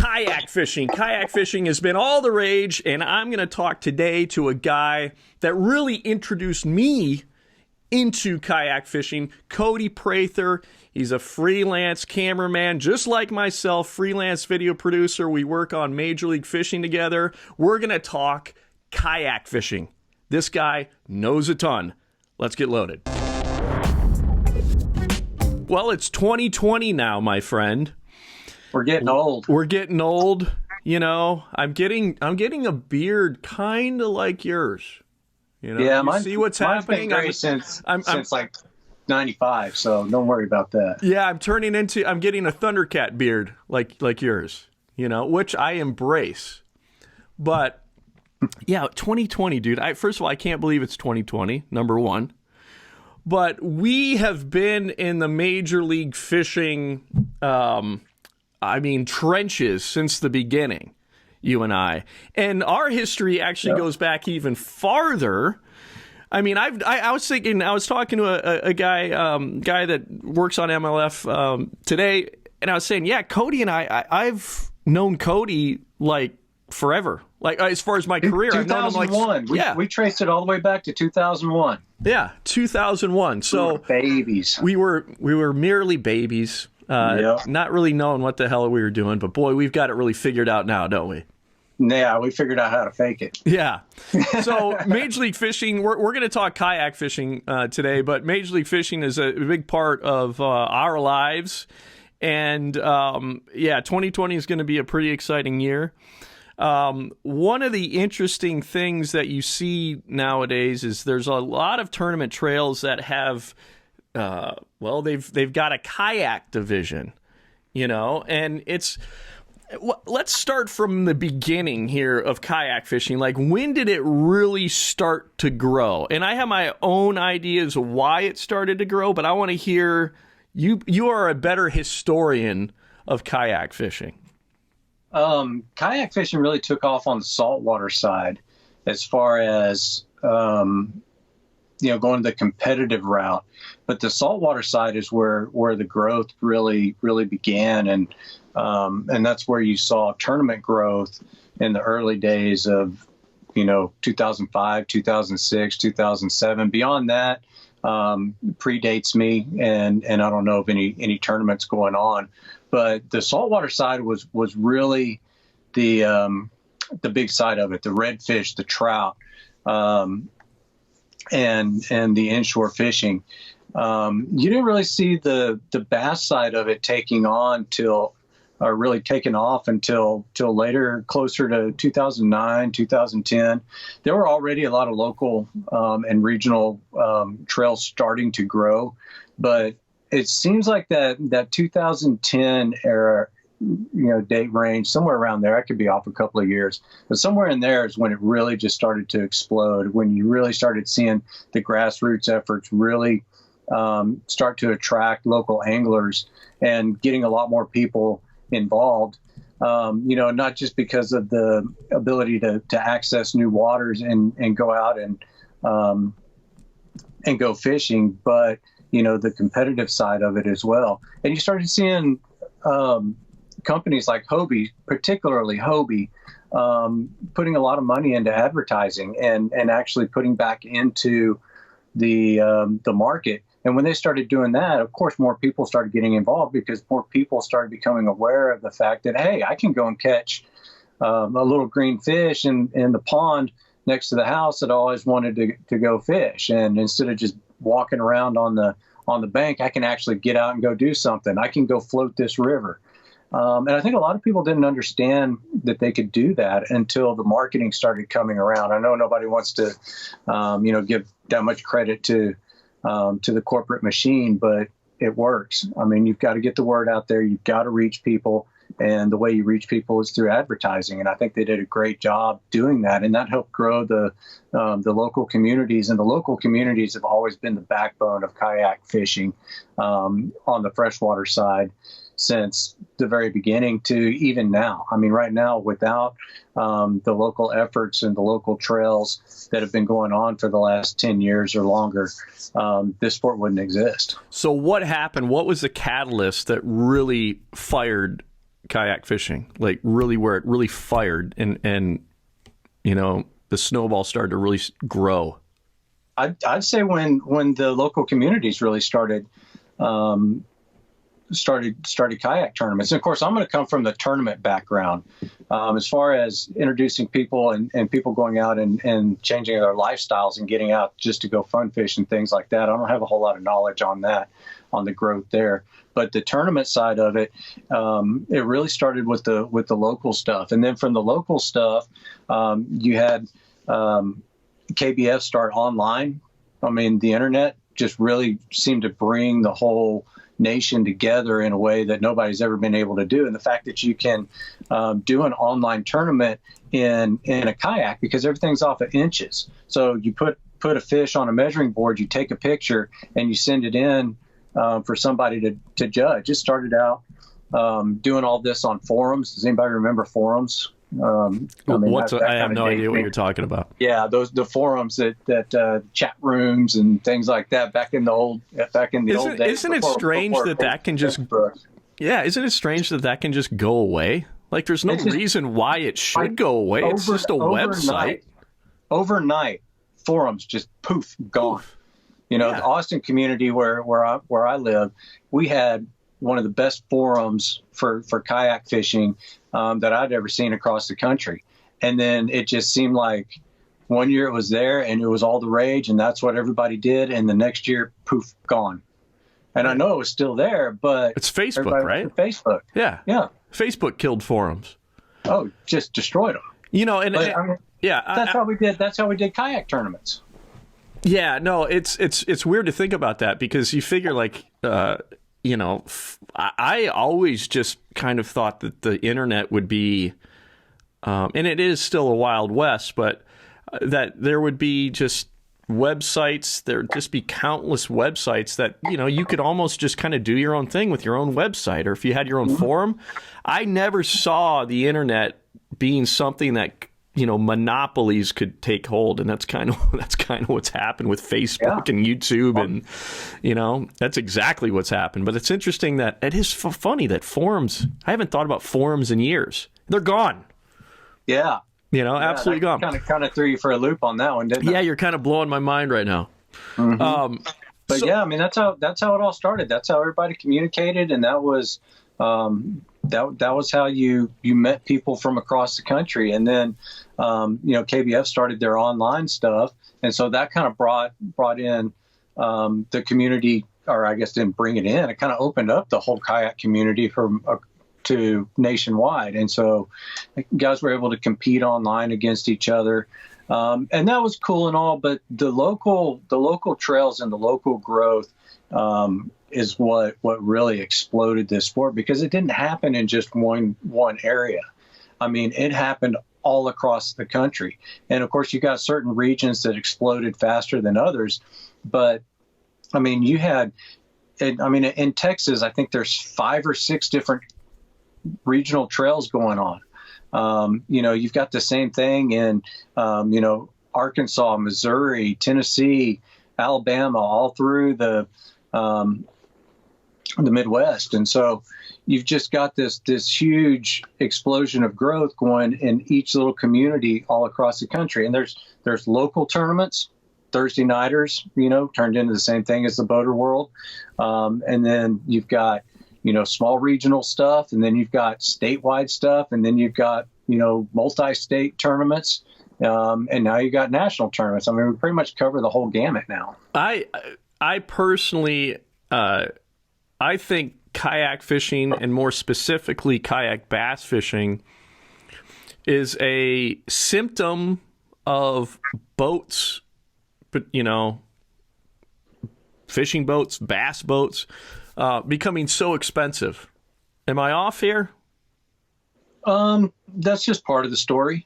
Kayak fishing. Kayak fishing has been all the rage, and I'm going to talk today to a guy that really introduced me into kayak fishing, Cody Prather. He's a freelance cameraman, just like myself, freelance video producer. We work on Major League Fishing together. We're going to talk kayak fishing. This guy knows a ton. Let's get loaded. Well, it's 2020 now, my friend. We're getting old. We're getting old. You know, I'm getting a beard kind of like yours. You know, yeah, you see what's happening. Been gray since like 95, so don't worry about that. Yeah, I'm getting a Thundercat beard like yours. You know, which I embrace. But yeah, 2020, dude. First of all, I can't believe it's 2020. Number one. But we have been in the Major League Fishing, trenches since the beginning, you and I. And our history actually goes back even farther. I mean, I was talking to a guy that works on MLF today, and I was saying, yeah, Cody and I've known Cody like forever. Like as far as my career, 2001. We traced it all the way back to 2001. Yeah, 2001. So babies. We were merely babies, not really knowing what the hell we were doing. But boy, we've got it really figured out now, don't we? Yeah, we figured out how to fake it. Yeah. So Major League Fishing, we're going to talk kayak fishing today, but Major League Fishing is a big part of our lives. And 2020 is going to be a pretty exciting year. One of the interesting things that you see nowadays is there's a lot of tournament trails that have, they've got a kayak division, you know, and let's start from the beginning here of kayak fishing. Like, when did it really start to grow? And I have my own ideas of why it started to grow, but I want to hear you are a better historian of kayak fishing. Kayak fishing really took off on the saltwater side as far as, going the competitive route. But the saltwater side is where the growth really, really began. And that's where you saw tournament growth in the early days of, 2005, 2006, 2007. Beyond that, predates me, and I don't know of any tournaments going on. But the saltwater side was really the big side of it, the redfish, the trout, and the inshore fishing. You didn't really see the bass side of it taking off until later, closer to 2009, 2010. There were already a lot of local and regional trails starting to grow, but it seems like that 2010 era, date range, somewhere around there. I could be off a couple of years, but somewhere in there is when it really just started to explode, when you really started seeing the grassroots efforts really start to attract local anglers and getting a lot more people involved, not just because of the ability to access new waters and go out and go fishing, but the competitive side of it as well. And you started seeing companies like Hobie, particularly Hobie, putting a lot of money into advertising and actually putting back into the market. And when they started doing that, of course, more people started getting involved because more people started becoming aware of the fact that, hey, I can go and catch a little green fish in the pond next to the house that I always wanted to go fish. And instead of just walking around on the bank, I can actually get out and go do something. I can go float this river. And I think a lot of people didn't understand that they could do that until the marketing started coming around. I know nobody wants to, give that much credit to the corporate machine, but it works. I mean, you've got to get the word out there. You've got to reach people. And the way you reach people is through advertising. And I think they did a great job doing that. And that helped grow the local communities. And the local communities have always been the backbone of kayak fishing on the freshwater side since the very beginning to even now. I mean, right now, without the local efforts and the local trails that have been going on for the last 10 years or longer, this sport wouldn't exist. So what happened? What was the catalyst that really fired kayak fishing? Like really where it really fired and the snowball started to really grow? I'd say when the local communities really started kayak tournaments. And of course, I'm going to come from the tournament background. As far as introducing people and people going out and changing their lifestyles and getting out just to go fun fish and things like that, I don't have a whole lot of knowledge on that, on the growth there. But the tournament side of it, it really started with the local stuff. And then from the local stuff, you had KBF start online. I mean, the internet just really seemed to bring the whole nation together in a way that nobody's ever been able to do. And the fact that you can do an online tournament in a kayak, because everything's off of inches. So you put a fish on a measuring board, you take a picture, and you send it in for somebody to judge. It started out doing all this on forums. Does anybody remember forums? I have no idea what you're talking about. Yeah, the forums that chat rooms and things like that back in the old days. Isn't it strange that can just Isn't it strange that can just go away? Like there's no reason why it should go away. It's just a website. Overnight, forums just poof gone. The Austin community where I live, we had one of the best forums for kayak fishing that I'd ever seen across the country. And then it just seemed like one year it was there and it was all the rage and that's what everybody did. And the next year, poof, gone. And I know it was still there, but it's Facebook, right? Facebook. Yeah. Yeah. Facebook killed forums. Oh, just destroyed them. That's how we did. That's how we did kayak tournaments. Yeah, no, it's weird to think about that because you figure like, I always just kind of thought that the internet would be, and it is still a wild west, but that there would be just websites, there'd just be countless websites that, you could almost just kind of do your own thing with your own website, or if you had your own forum. I never saw the internet being something that, monopolies could take hold, and that's kind of what's happened with Facebook and YouTube, and that's exactly what's happened. But it's interesting that it is funny that forums. I haven't thought about forums in years. They're gone. Yeah, absolutely gone. Kind of threw you for a loop on that one, didn't I? Yeah, you're kind of blowing my mind right now. Mm-hmm. That's how it all started. That's how everybody communicated, and that was. That was how you met people from across the country. And then, KBF started their online stuff. And so that kind of brought in the community, or I guess didn't bring it in. It kind of opened up the whole kayak community to nationwide. And so guys were able to compete online against each other. And that was cool and all, but the local trails and the local growth, is what really exploded this sport, because it didn't happen in just one area. I mean, it happened all across the country. And of course, you got certain regions that exploded faster than others. But I mean, in Texas, I think there's 5 or 6 different regional trails going on. You've got the same thing in, Arkansas, Missouri, Tennessee, Alabama, all through the Midwest. And so you've just got this huge explosion of growth going in each little community all across the country. And there's local tournaments, Thursday nighters, turned into the same thing as the boater world. And then you've got, small regional stuff, and then you've got statewide stuff, and then you've got, multi-state tournaments. And now you got national tournaments. I mean, we pretty much cover the whole gamut now. I personally, I think kayak fishing, and more specifically kayak bass fishing, is a symptom of boats, but fishing boats, bass boats, becoming so expensive. Am I off here? That's just part of the story.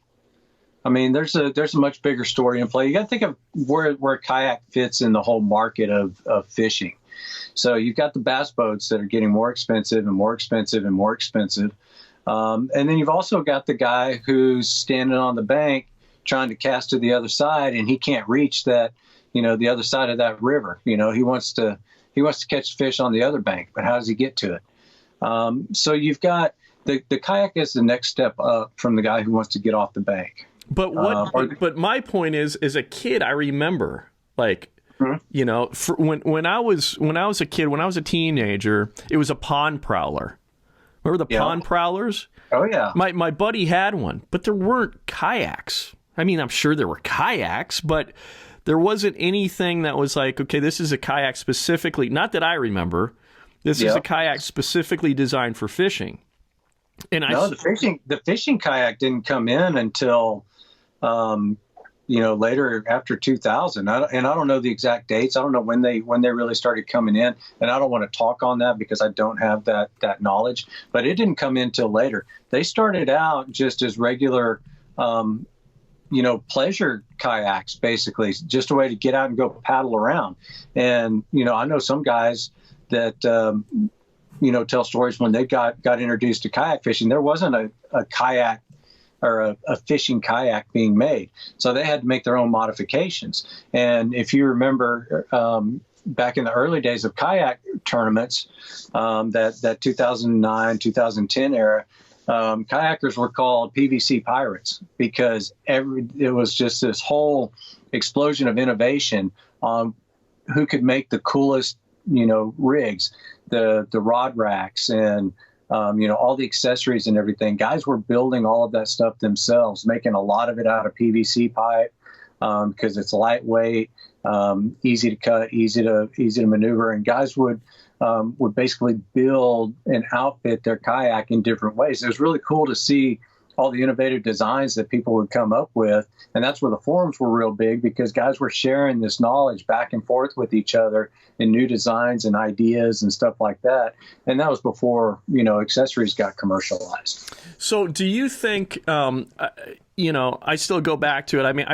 I mean, there's a much bigger story in play. You got to think of where kayak fits in the whole market of fishing. So you've got the bass boats that are getting more expensive and more expensive and more expensive. And then you've also got the guy who's standing on the bank trying to cast to the other side, and he can't reach that, the other side of that river. He wants to catch fish on the other bank, but how does he get to it? So you've got the kayak is the next step up from the guy who wants to get off the bank. But but my point is, as a kid, I remember like, you know, when I was a kid, when I was a teenager, it was a pond prowler. Remember the pond prowlers? Oh yeah. My buddy had one, but there weren't kayaks. I mean, I'm sure there were kayaks, but there wasn't anything that was like, okay, this is a kayak specifically, not that I remember. This is a kayak specifically designed for fishing. And the fishing kayak didn't come in until, later after 2000. I don't know the exact dates. I don't know when they really started coming in, and I don't want to talk on that because I don't have that knowledge. But it didn't come in till later. They started out just as regular, pleasure kayaks, basically, just a way to get out and go paddle around. And I know some guys that tell stories when they got introduced to kayak fishing. There wasn't a kayak or a fishing kayak being made, so they had to make their own modifications. And if you remember, back in the early days of kayak tournaments, that 2009 2010 era, kayakers were called PVC pirates because it was just this whole explosion of innovation on who could make the coolest rigs, the rod racks, and all the accessories and everything. Guys were building all of that stuff themselves, making a lot of it out of PVC pipe because it's lightweight, easy to cut, easy to maneuver. And guys would basically build and outfit their kayak in different ways. It was really cool to see all the innovative designs that people would come up with. And that's where the forums were real big, because guys were sharing this knowledge back and forth with each other in new designs and ideas and stuff like that. And that was before, accessories got commercialized. So do you think, I still go back to it. I mean,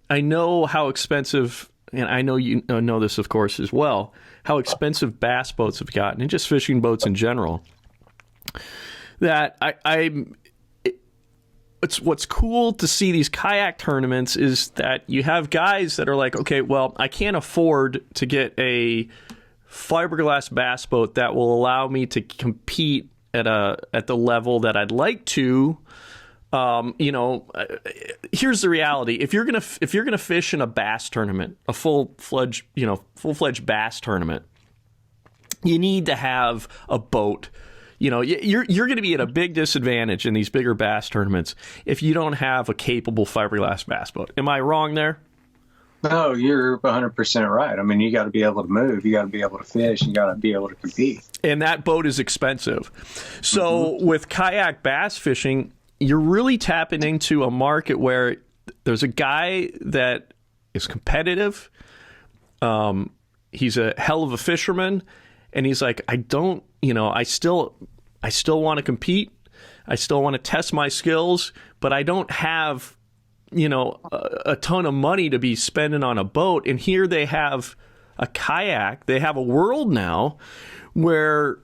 I know how expensive, and I know you know this, of course, as well, how expensive bass boats have gotten, and just fishing boats in general. That what's cool to see these kayak tournaments is that you have guys that are like, okay, well, I can't afford to get a fiberglass bass boat that will allow me to compete at the level that I'd like to. Here's the reality: if you're gonna fish in a bass tournament, a full-fledged bass tournament, you need to have a boat. You're going to be at a big disadvantage in these bigger bass tournaments if you don't have a capable fiberglass bass boat. Am I wrong there? No, you're 100% right. I mean, you got to be able to move. You got to be able to fish. You got to be able to compete. And that boat is expensive. So with kayak bass fishing, you're really tapping into a market where there's a guy that is competitive. He's a hell of a fisherman. And he's like, I still want to compete. I still want to test my skills, but I don't have, a ton of money to be spending on a boat. And here they have a kayak. They have a world now where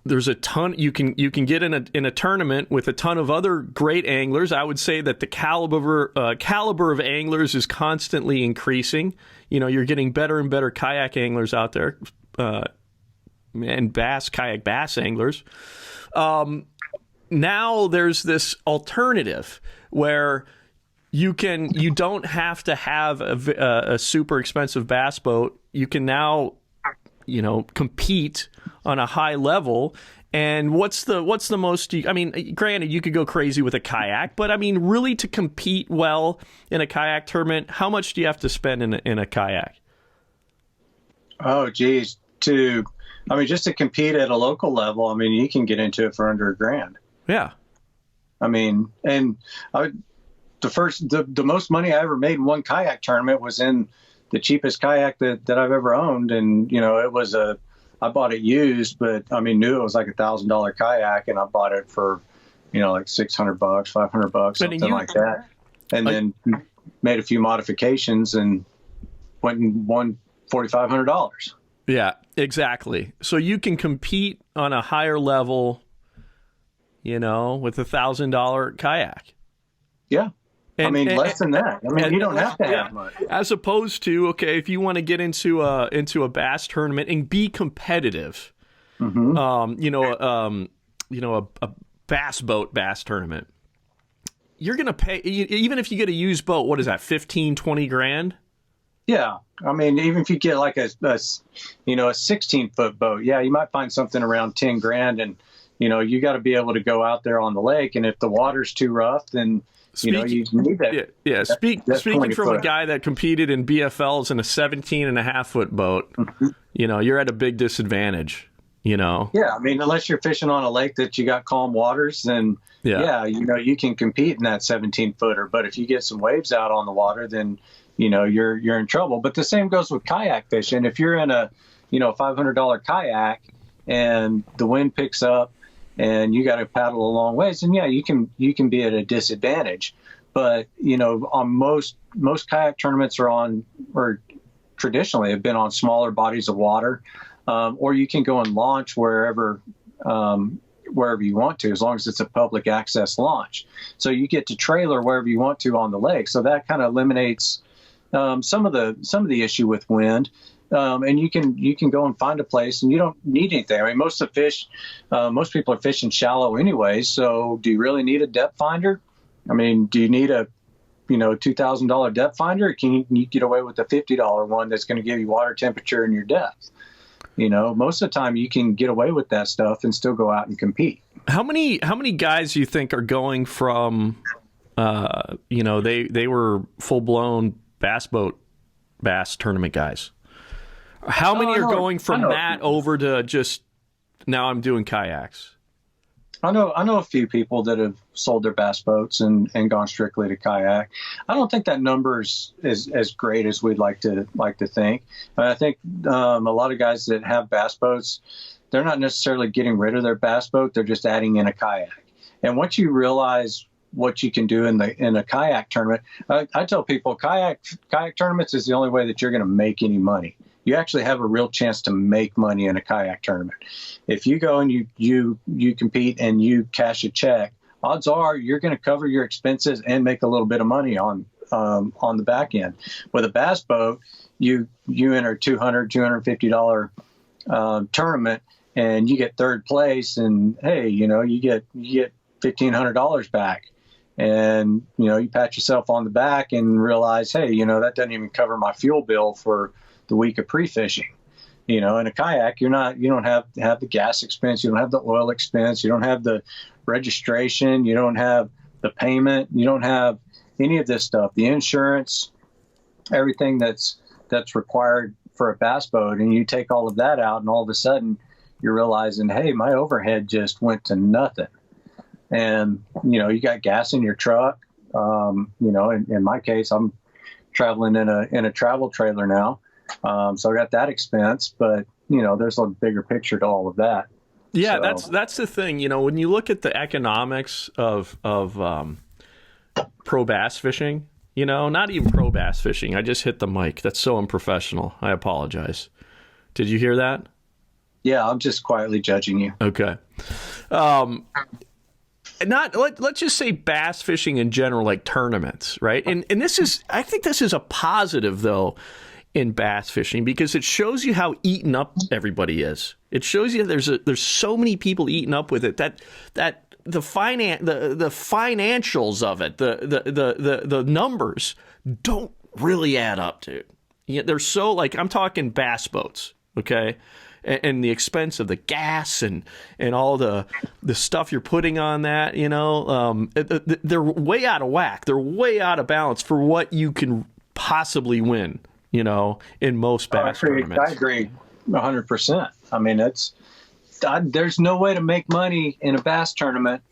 there's a ton you can get in a tournament with a ton of other great anglers. I would say that the caliber of anglers is constantly increasing. You're getting better and better kayak anglers out there. And kayak bass anglers. Now there's this alternative where you don't have to have a super expensive bass boat. You can now, compete on a high level. And what's the most? I mean, granted, you could go crazy with a kayak, but I mean, really, to compete well in a kayak tournament, how much do you have to spend in a kayak? Oh, geez. Just to compete at a local level, I mean, you can get into it for under $1,000. Yeah. I mean, and the most money I ever made in one kayak tournament was in the cheapest kayak that I've ever owned. And, I bought it used, but I mean, knew it was like $1,000 kayak, and I bought it for, like $600, $500, something like that. And then made a few modifications and went and won $4,500. Yeah, exactly. So you can compete on a higher level, with $1,000 kayak. Yeah. Less than that. I mean, you don't have to have much. As opposed to, okay, if you want to get into a bass tournament and be competitive, a bass tournament, you're going to pay, even if you get a used boat, what is that, 15, 20 grand? Yeah. I mean, even if you get like a 16-foot boat, yeah, you might find something around 10 grand. And, you got to be able to go out there on the lake. And if the water's too rough, then, you need that. Yeah. Speaking from a guy that competed in BFLs in a 17.5-foot boat, Mm-hmm. You're at a big disadvantage, Yeah. I mean, unless you're fishing on a lake that you got calm waters, then you can compete in that 17-footer. But if you get some waves out on the water, then, you're in trouble. But the same goes with kayak fishing. If you're in a, $500 kayak and the wind picks up and you got to paddle a long ways, then you can be at a disadvantage. But, on most kayak tournaments or traditionally have been on smaller bodies of water, or you can go and launch wherever you want to, as long as it's a public access launch. So you get to trailer wherever you want to on the lake. So that kind of eliminates some of the issue with wind. And you can go and find a place, and you don't need anything. I mean, most people are fishing shallow anyway. So do you really need a depth finder? I mean, do you need a $2,000 depth finder? Or can you get away with a $50 one that's going to give you water temperature and your depth? Most of the time you can get away with that stuff and still go out and compete. How many guys do you think are going from, they were full blown bass tournament guys? How many are going from that over to just now I'm doing kayaks? I know a few people that have sold their bass boats and gone strictly to kayak. I don't think that number is as great as we'd like to think. I think a lot of guys that have bass boats, they're not necessarily getting rid of their bass boat. They're just adding in a kayak. And once you realize what you can do in a kayak tournament, I tell people kayak tournaments is the only way that you're going to make any money. You actually have a real chance to make money in a kayak tournament. If you go and you compete and you cash a check, odds are you're going to cover your expenses and make a little bit of money on the back end. With a bass boat, you enter $250 tournament and you get third place, and hey, you get $1,500 back. And, you pat yourself on the back and realize, hey, that doesn't even cover my fuel bill for the week of pre-fishing. In a kayak, you don't have the gas expense, you don't have the oil expense, you don't have the registration, you don't have the payment, you don't have any of this stuff, the insurance, everything that's required for a bass boat. And you take all of that out, and all of a sudden you're realizing, hey, my overhead just went to nothing. And, you got gas in your truck. In my case, I'm traveling in a travel trailer now. So I got that expense, but, there's a bigger picture to all of that. Yeah, so that's the thing. When you look at the economics of pro bass fishing, not even pro bass fishing. I just hit the mic. That's so unprofessional. I apologize. Did you hear that? Yeah, I'm just quietly judging you. Okay. Let's just say bass fishing in general, like tournaments, right? And I think this is a positive though in bass fishing, because it shows you how eaten up everybody is. It shows you there's so many people eaten up with it that the financials of it, the numbers don't really add up to. They're so, like, I'm talking bass boats, okay? And the expense of the gas and all the stuff you're putting on that, they're way out of whack. They're way out of balance for what you can possibly win, in most bass tournaments. I agree 100%. I mean, there's no way to make money in a bass tournament.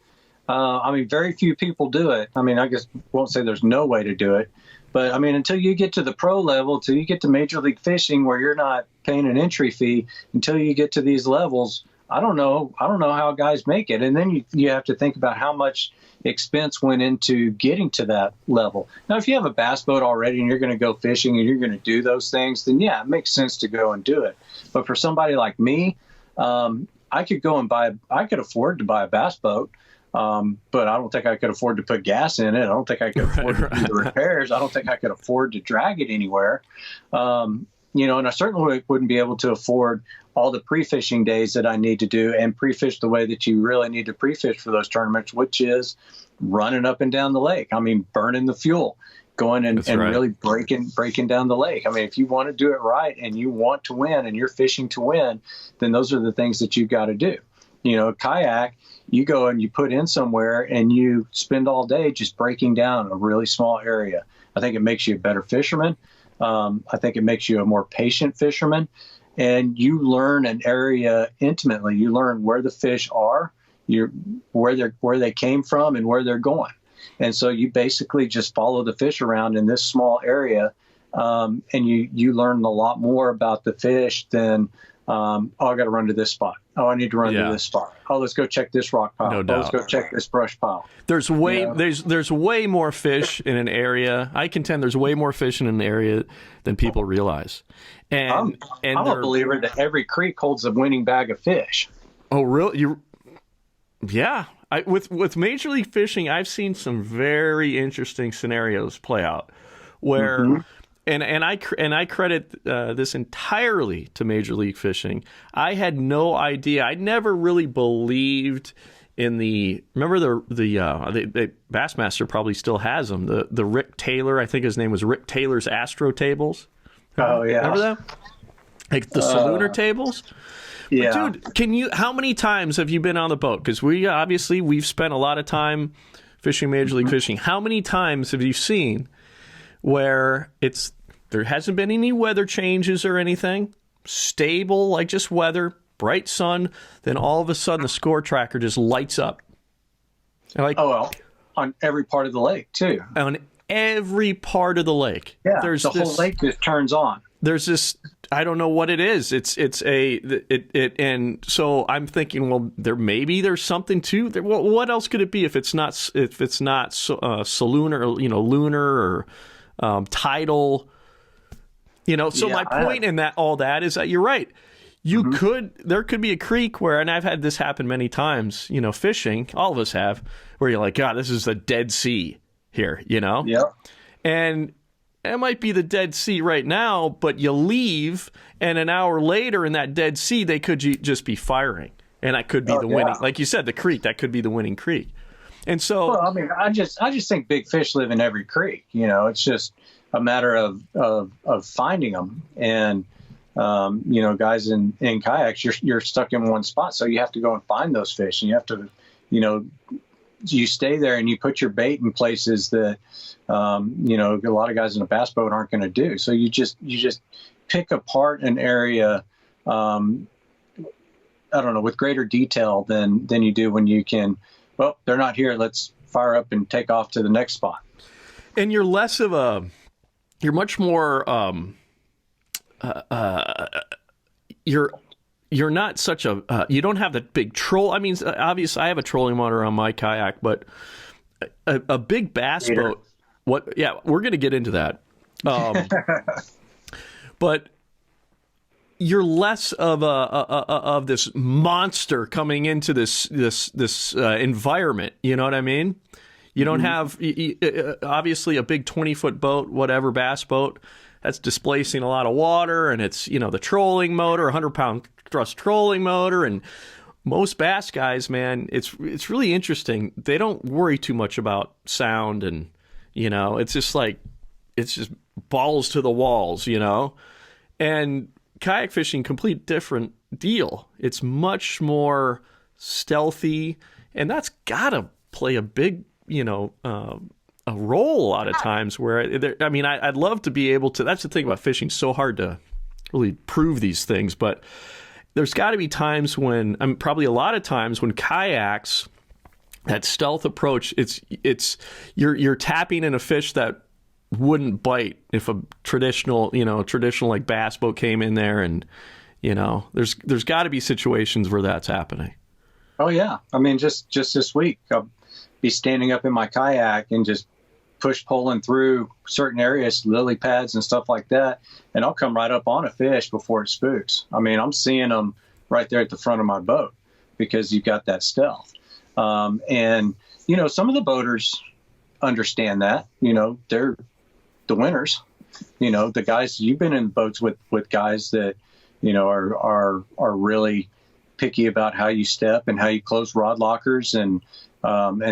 Very few people do it. I guess won't say there's no way to do it. But, until you get to the pro level, till you get to Major League Fishing where you're not paying an entry fee, until you get to these levels, I don't know how guys make it. And then you have to think about how much expense went into getting to that level. Now, if you have a bass boat already and you're going to go fishing and you're going to do those things, then, yeah, it makes sense to go and do it. But for somebody like me, I could afford to buy a bass boat. But I don't think I could afford to put gas in it. I don't think I could afford to do the repairs. I don't think I could afford to drag it anywhere. and I certainly wouldn't be able to afford all the pre-fishing days that I need to do and pre-fish the way that you really need to pre-fish for those tournaments, which is running up and down the lake. I mean, burning the fuel, going and really breaking down the lake. I mean, if you want to do it right and you want to win and you're fishing to win, then those are the things that you've got to do. Kayak, you go and you put in somewhere and you spend all day just breaking down a really small area. I think it makes you a better fisherman. I think it makes you a more patient fisherman. And you learn an area intimately. You learn where the fish are, where they came from, and where they're going. And so you basically just follow the fish around in this small area, and you learn a lot more about the fish than, I got to run to this spot. Oh, I need to run to this spot. Oh, let's go check this rock pile. No doubt. Let's go check this brush pile. There's way more fish in an area. I contend there's way more fish in an area than people realize. And I'm a believer that every creek holds a winning bag of fish. Oh, really? Yeah. With Major League Fishing, I've seen some very interesting scenarios play out where, and I credit this entirely to Major League Fishing. I had no idea. I never really believed in the Bassmaster probably still has them. The Rick Taylor, I think his name was Rick Taylor's Astro tables. Oh yeah, remember that? Like the Salooner tables. Yeah, but dude, how many times have you been on the boat? Because we've spent a lot of time fishing Major League Fishing. How many times have you seen where there hasn't been any weather changes or anything, stable, like just weather, bright sun, then all of a sudden the score tracker just lights up. On every part of the lake too. On every part of the lake. Yeah, whole lake just turns on. There's this, I don't know what it is. And so I'm thinking, well, there's something to there. Well, what else could it be if it's not Salooner, or lunar or tidal? So my point in all that is that you're right. There could be a creek where, and I've had this happen many times, fishing, all of us have, where you're like, God, this is the Dead Sea here, Yeah. And it might be the Dead Sea right now, but you leave, and an hour later in that Dead Sea, they could just be firing. And that could be the winning, like you said, the creek, that could be the winning creek. And so, well, I mean, I just think big fish live in every creek. It's just a matter of finding them. And guys in kayaks, you're stuck in one spot, so you have to go and find those fish, and you have to, you stay there and you put your bait in places that, a lot of guys in a bass boat aren't going to do. So you just pick apart an area, with greater detail than you do when you can. Well, they're not here. Let's fire up and take off to the next spot. And you're much more, you're not such a, you don't have that big troll. I mean, obviously I have a trolling motor on my kayak, but a big bass boat, we're going to get into that. But you're less of this monster coming into this environment. You know what I mean? You don't have, obviously, a big 20-foot boat, whatever, bass boat, that's displacing a lot of water, and it's, the trolling motor, 100-pound thrust trolling motor, and most bass guys, man, it's really interesting. They don't worry too much about sound, and, it's just balls to the walls, And kayak fishing, complete different deal. It's much more stealthy, and that's got to play a big, a role a lot of times where, I'd love to be able to, that's the thing about fishing, so hard to really prove these things, but there's got to be times when, probably a lot of times when kayaks, that stealth approach, you're tapping in a fish that wouldn't bite if a traditional like bass boat came in there, and there's got to be situations where that's happening. Oh yeah, just this week I'll be standing up in my kayak and just pulling through certain areas, lily pads and stuff like that, and I'll come right up on a fish before it spooks. I'm seeing them right there at the front of my boat because you've got that stealth. And some of the boaters understand that. They're the winners. the guys, you've been in boats with guys that, are really picky about how you step and how you close rod lockers and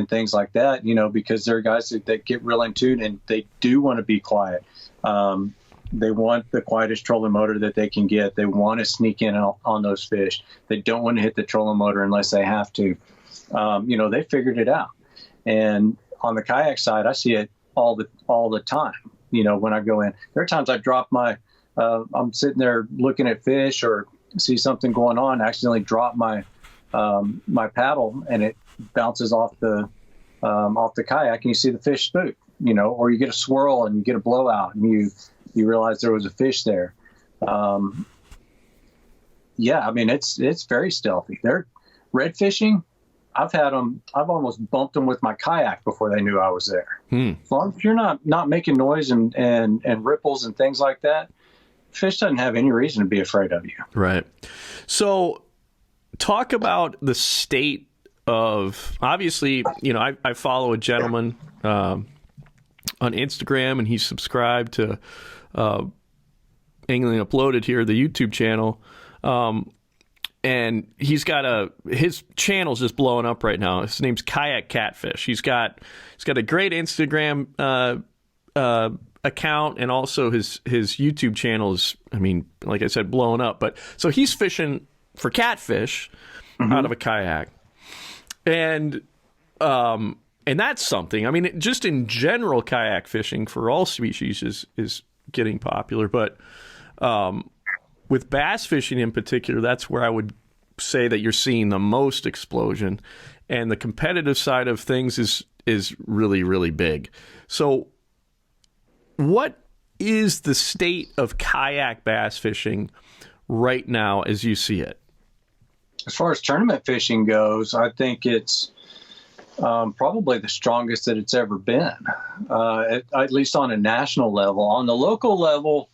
things like that, because they're guys that get real in tune and they do want to be quiet. They want the quietest trolling motor that they can get. They want to sneak in on those fish. They don't want to hit the trolling motor unless they have to. They figured it out. And on the kayak side, I see it all the time. When I go in, there are times I drop I'm sitting there looking at fish or see something going on, accidentally drop my paddle, and it bounces off the kayak, and you see the fish spook, or you get a swirl and you get a blowout, and you realize there was a fish there. It's very stealthy. They're red fishing. I've almost bumped them with my kayak before they knew I was there. As long as you're not making noise and ripples and things like that, fish doesn't have any reason to be afraid of you. Right. So talk about the state of, obviously, I follow a gentleman on Instagram, and he's subscribed to Angling Uploaded here, the YouTube channel. And he's got his channel's just blowing up right now. His name's Kayak Catfish. He's got a great Instagram account, and also his YouTube channel is, like I said, blowing up. But so he's fishing for catfish out of a kayak, and that's something. Just in general, kayak fishing for all species is getting popular, but with bass fishing in particular, that's where I would say that you're seeing the most explosion, and the competitive side of things is really, really big. So what is the state of kayak bass fishing right now as you see it? As far as tournament fishing goes, I think it's probably the strongest that it's ever been, at least on a national level. On the local level,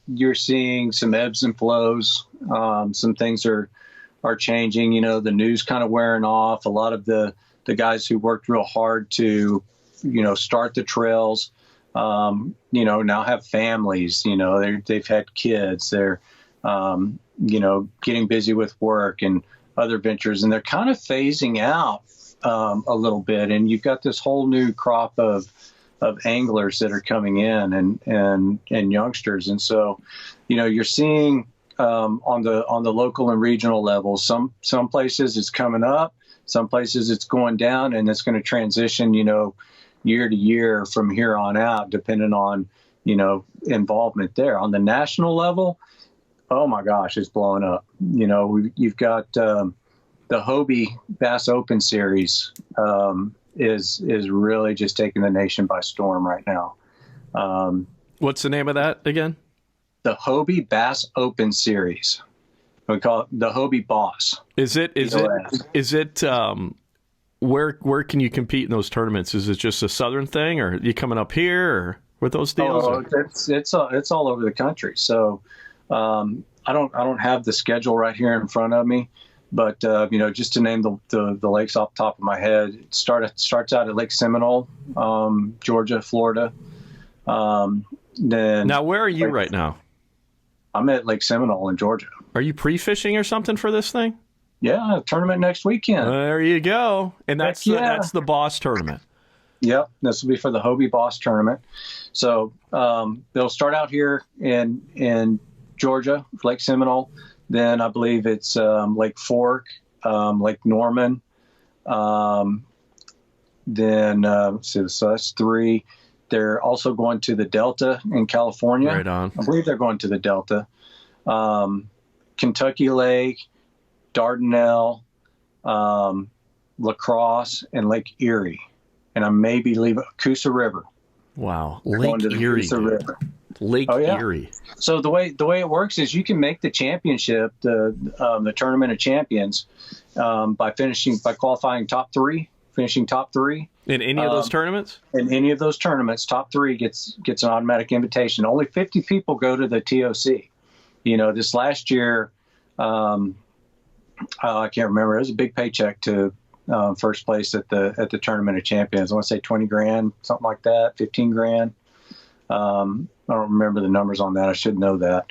you're seeing some ebbs and flows. Some things are changing. The news kind of wearing off. A lot of the guys who worked real hard to, start the trails, now have families. They've had kids. They're, getting busy with work and other ventures, and they're kind of phasing out a little bit. And you've got this whole new crop of anglers that are coming in and youngsters. And so, you're seeing on the local and regional levels, some places it's coming up, some places it's going down, and it's going to transition, year to year from here on out, depending on, involvement there. On the national level, oh my gosh, it's blowing up. You've got the Hobie Bass Open Series is really just taking the nation by storm right now. What's the name of that again? The Hobie Bass Open Series. We call it the Hobie Boss. Is it where can you compete in those tournaments? Is it just a southern thing, or are you coming up here, or with those deals? Oh, it's all over the country. So I don't have the schedule right here in front of me, but just to name the lakes off the top of my head, it starts out at Lake Seminole, Georgia, Florida. Then now, where are you right now? I'm at Lake Seminole in Georgia. Are you pre-fishing or something for this thing? Yeah, a tournament next weekend. There you go. And that's the Boss tournament. Yep, this will be for the Hobie Boss tournament. So they'll start out here in Georgia, Lake Seminole. Then I believe it's Lake Fork, Lake Norman. So that's 3. They're also going to the Delta in California. Right on. I believe they're going to the Delta. Kentucky Lake, Dardanelle, La Crosse, and Lake Erie. And I maybe leave Coosa River. Wow. Lake Erie. River. Lake Erie. So the way it works is you can make the championship, the Tournament of Champions, by qualifying top 3, finishing top 3. In any of those tournaments? In any of those tournaments, top 3 gets an automatic invitation. Only 50 people go to the TOC. This last year, I can't remember. It was a big paycheck to first place at the Tournament of Champions. I want to say $20,000, something like that, $15,000. I don't remember the numbers on that. I should know that.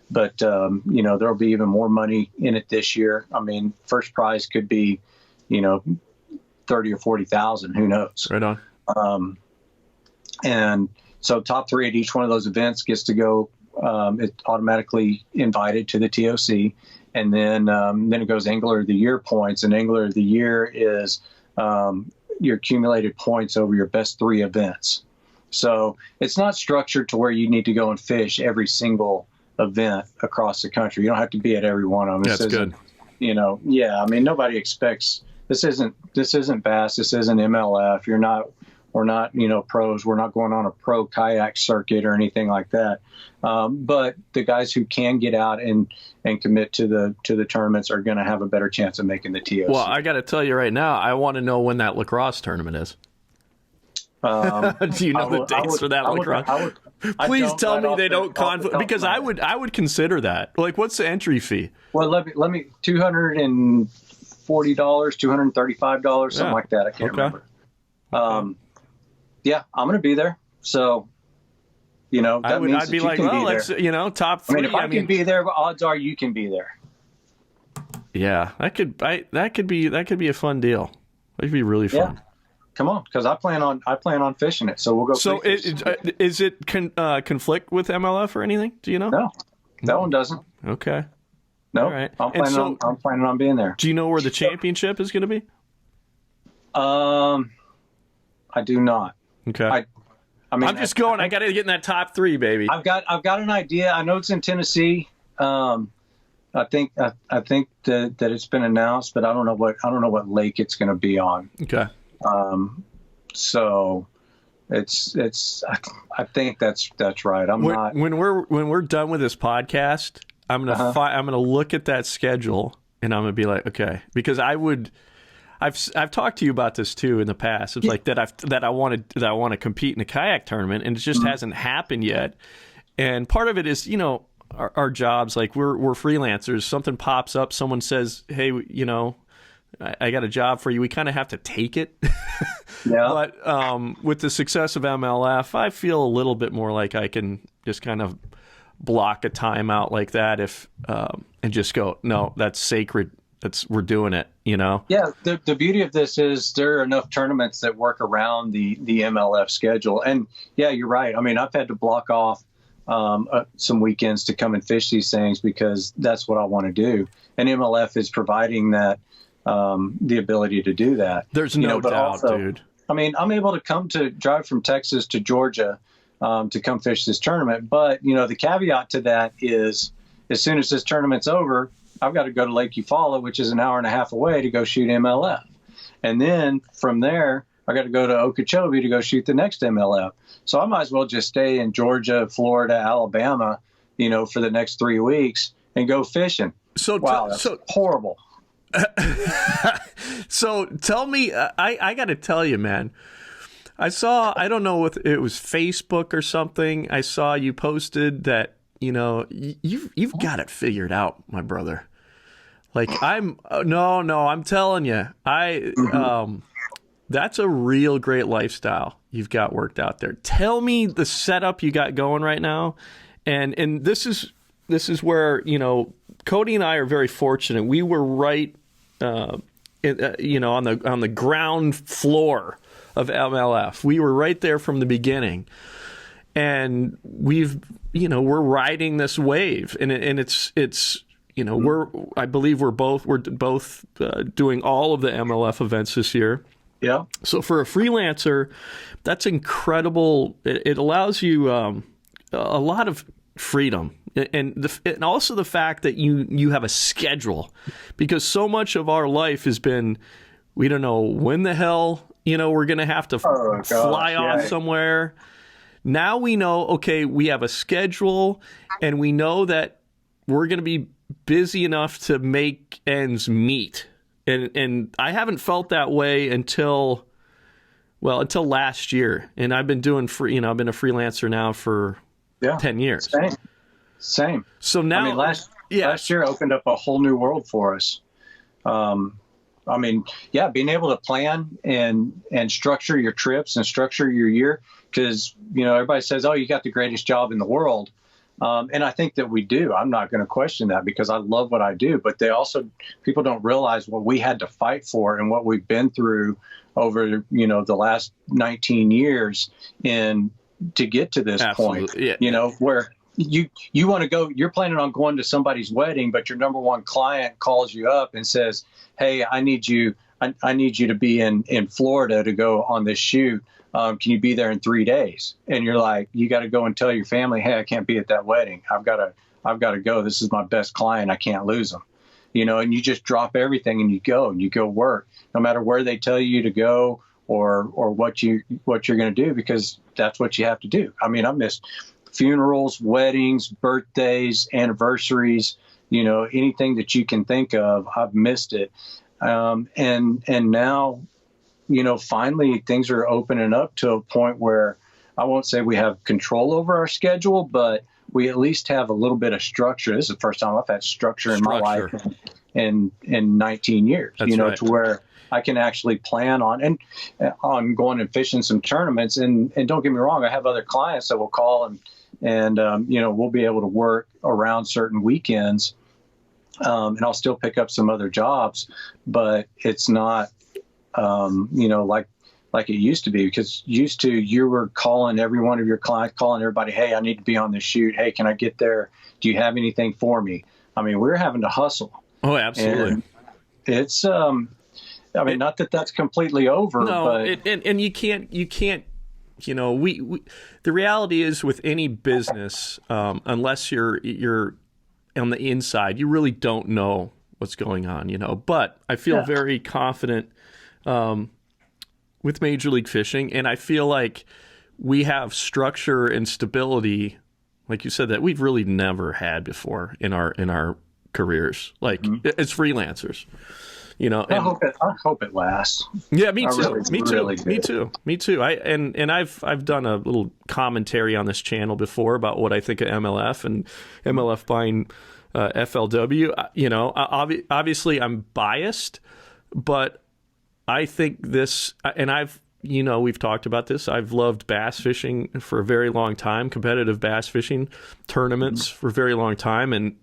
But, there'll be even more money in it this year. I mean, first prize could be, 30 or 40,000, who knows? Right on. And so top 3 at each one of those events gets to go, it's automatically invited to the TOC. And then it goes Angler of the Year points. And Angler of the Year is your accumulated points over your best 3 events. So it's not structured to where you need to go and fish every single event across the country. You don't have to be at every one of them. That's good. I mean, nobody expects this isn't Bass. This isn't MLF. We're not, pros. We're not going on a pro kayak circuit or anything like that. But the guys who can get out and commit to the tournaments are going to have a better chance of making the TOC. Well, I got to tell you right now, I want to know when that lacrosse tournament is. Do you know the dates for that lacrosse? Please tell me they don't conflict, because I would consider that. Like, what's the entry fee? Well, let me $240, $235, something like that. I can't remember. Yeah, I'm going to be there. So, that means I'd be like, well, let's, top 3. If I can be there, odds are you can be there. Yeah, that could be a fun deal. That could be really fun. Yeah. Come on, because I plan on fishing it, so we'll go. So, is it conflict with MLF or anything? Do you know? No, that one doesn't. Okay. No, all right. I'm planning on being there. Do you know where the championship is going to be? I do not. Okay. I'm just going. I got to get in that top 3, baby. I've got an idea. I know it's in Tennessee. I think that it's been announced, but I don't know what lake it's going to be on. Okay. So it's I think that's right. When we're done with this podcast, I'm gonna look at that schedule and I'm gonna be like, okay, because I've talked to you about this too in the past. It's like that I want to compete in a kayak tournament, and it just hasn't happened yet. And part of it is, our jobs, like we're freelancers. Something pops up, someone says, hey, I got a job for you. We kind of have to take it. Yeah. But with the success of MLF, I feel a little bit more like I can just kind of block a time out like that and just go, no, that's sacred. We're doing it, Yeah. The beauty of this is there are enough tournaments that work around the MLF schedule. And yeah, you're right. I mean, I've had to block off some weekends to come and fish these things because that's what I want to do. And MLF is providing that. The ability to do that. There's no doubt, also, dude. I mean, I'm able to drive from Texas to Georgia to come fish this tournament. But, the caveat to that is as soon as this tournament's over, I've got to go to Lake Eufaula, which is an hour and a half away, to go shoot MLF. And then from there, I got to go to Okeechobee to go shoot the next MLF. So I might as well just stay in Georgia, Florida, Alabama, for the next 3 weeks and go fishing. That's horrible. So tell me, I got to tell you, man, I don't know if it was Facebook or something. I saw you posted that, you've got it figured out, my brother. Like I'm telling you, that's a real great lifestyle you've got worked out there. Tell me the setup you got going right now. And this is where, Cody and I are very fortunate. We were right, on the ground floor of MLF. We were right there from the beginning, and we're riding this wave, and it's I believe we're both doing all of the MLF events this year. Yeah. So for a freelancer, that's incredible. It allows you a lot of freedom. And also the fact that you have a schedule, because so much of our life has been, we don't know when the hell, we're going to have to fly off somewhere. Now we know, okay, we have a schedule, and we know that we're going to be busy enough to make ends meet. And I haven't felt that way until last year. And I've been doing I've been a freelancer now for 10 years. Same. So now, last year opened up a whole new world for us. I mean, yeah, being able to plan and structure your trips and structure your year, because, you know, everybody says, oh, you got the greatest job in the world. And I think that we do. I'm not going to question that because I love what I do. But people don't realize what we had to fight for and what we've been through over, you know, the last 19 years to get to this point, Yeah. You know, where you want to go, you're planning on going to somebody's wedding, but your number one client calls you up and says, hey, I need you to be in Florida to go on this shoot. Can you be there in 3 days? And you're like, you got to go and tell your family, hey, I can't be at that wedding. I've got to go. This is my best client. I can't lose them. You know, and you just drop everything and you go work, no matter where they tell you to go or what you're going to do, because that's what you have to do. I mean, I missed funerals, weddings, birthdays, anniversaries, you know, anything that you can think of, I've missed it. And now, you know, finally things are opening up to a point where I won't say we have control over our schedule, but we at least have a little bit of structure. This is the first time I've had structure in my life in 19 years, That's right. to where I can actually plan on going and fishing some tournaments. And don't get me wrong, I have other clients that will call and you know, we'll be able to work around certain weekends. And I'll still pick up some other jobs, but it's not, you know, like it used to be, because you were calling every one of your clients, calling everybody, hey, I need to be on this shoot. Hey, can I get there? Do you have anything for me? I mean, we're having to hustle. Oh, absolutely. And it's, I mean, not that that's completely over, no, but and you can't, you know, we the reality is with any business, unless you're on the inside, you really don't know what's going on, you know. But I feel very confident with Major League Fishing, and I feel like we have structure and stability, like you said, that we've really never had before in our careers, like as freelancers. You know, I hope it lasts. Yeah, me too. Really, me too. really Me too. I've done a little commentary on this channel before about what I think of MLF and MLF buying FLW. You know, obviously I'm biased, but I think this, and we've talked about this. I've loved bass fishing for a very long time, competitive bass fishing tournaments for a very long time, and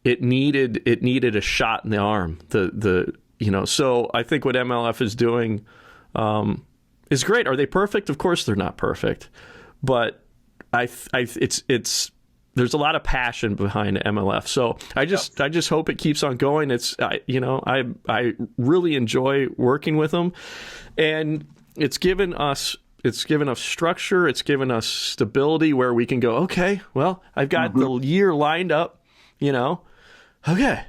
it needed a shot in the arm. So I think what MLF is doing is great. Are they perfect? Of course they're not perfect, but it's there's a lot of passion behind MLF. So I just hope it keeps on going. I really enjoy working with them, and it's given us structure. It's given us stability where we can go, okay, well, I've got the year lined up, you know. Okay.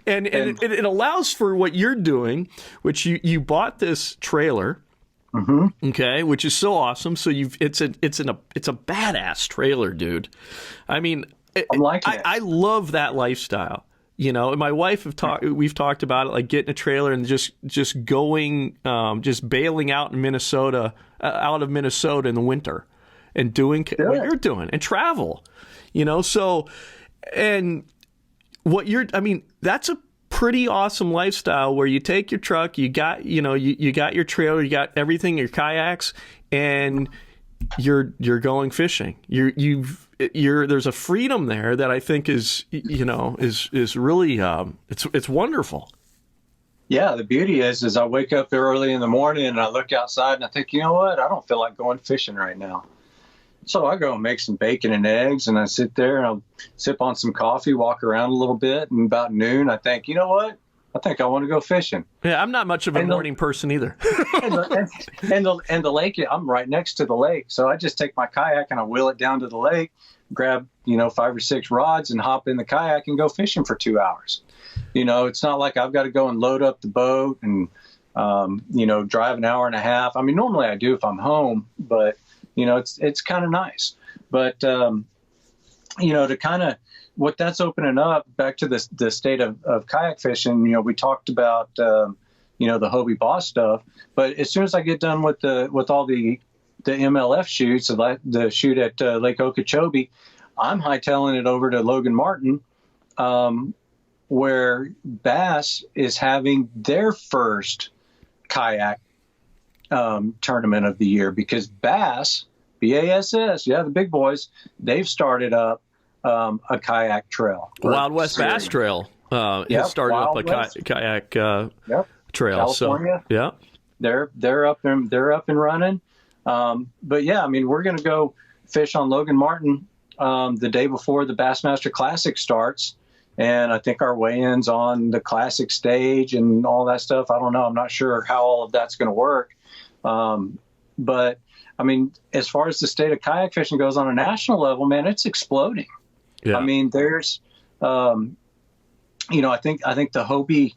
and it allows for what you're doing, which you bought this trailer, okay, which is so awesome. So it's a badass trailer, dude. I mean, I'm liking it. I love that lifestyle. You know, and my wife we've talked about it, like getting a trailer and just going, just bailing out in Minnesota, out of Minnesota in the winter, and doing what you're doing and travel. You know, so and. That's a pretty awesome lifestyle where you take your truck, you got your trailer, you got everything, your kayaks, and you're going fishing. There's a freedom there that I think is really it's wonderful. Yeah, the beauty is I wake up early in the morning and I look outside and I think, you know what, I don't feel like going fishing right now. So I go and make some bacon and eggs, and I sit there and I'll sip on some coffee, walk around a little bit, and about noon I think, you know what? I think I want to go fishing. Yeah, I'm not much of a morning person either. and the lake, I'm right next to the lake, so I just take my kayak and I wheel it down to the lake, grab 5 or 6 rods, and hop in the kayak and go fishing for 2 hours. You know, it's not like I've got to go and load up the boat and drive an hour and a half. I mean, normally I do if I'm home, but it's kind of nice, but, to kind of what that's opening up back to the state of kayak fishing, we talked about, the Hobie Boss stuff, but as soon as I get done with all the MLF shoots, the shoot at Lake Okeechobee, I'm hightailing it over to Logan Martin, where Bass is having their first kayak tournament of the year, because Bass, BASS, yeah, the big boys, they've started up a kayak trail. Wild West series. Bass Trail Yep, has started Wild up a West. kayak Yep. trail. California. So, yeah. They're up and running. But yeah, I mean, we're going to go fish on Logan Martin the day before the Bassmaster Classic starts. And I think our weigh-ins on the classic stage and all that stuff, I don't know. I'm not sure how all of that's going to work. But I mean, as far as the state of kayak fishing goes on a national level, man, it's exploding. Yeah. I mean, there's, I think the Hobie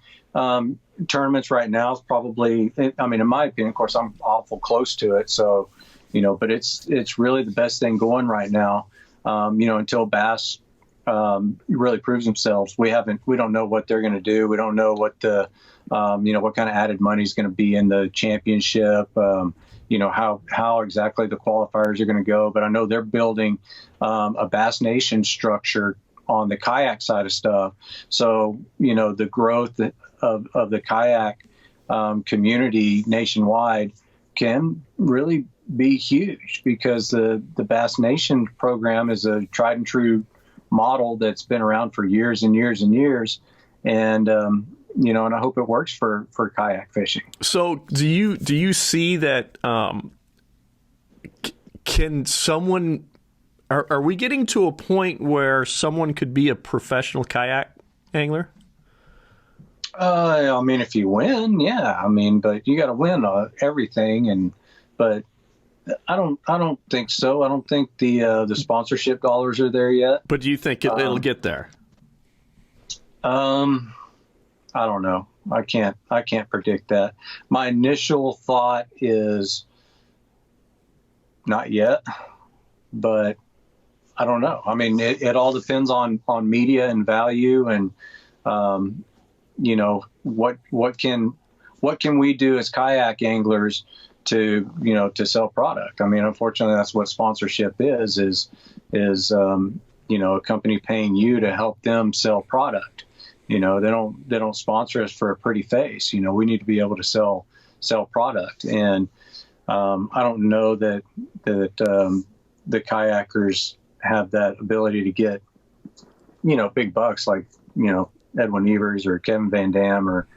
tournaments right now is probably, I mean, in my opinion, of course, I'm awful close to it. So, but it's really the best thing going right now. Until Bass really proves themselves, we don't know what they're going to do. We don't know what the, what kind of added money is going to be in the championship. How exactly the qualifiers are going to go. But I know they're building a Bass Nation structure on the kayak side of stuff. So, the growth of the kayak community nationwide can really be huge, because the Bass Nation program is a tried and true model that's been around for years and years and years. And, and I hope it works for kayak fishing. So do you see that, can someone, are we getting to a point where someone could be a professional kayak angler? I mean, if you win, yeah. I mean, but you got to win everything, but I don't think so. I don't think the sponsorship dollars are there yet. But do you think it'll get there? I don't know. I can't predict that. My initial thought is not yet, but I don't know. I mean, it all depends on media and value, and what can we do as kayak anglers to sell product. I mean, unfortunately, that's what sponsorship is a company paying you to help them sell product. They don't sponsor us for a pretty face. We need to be able to sell product. And I don't know that the kayakers have that ability to get, big bucks like, Edwin Evers or Kevin Van Dam or,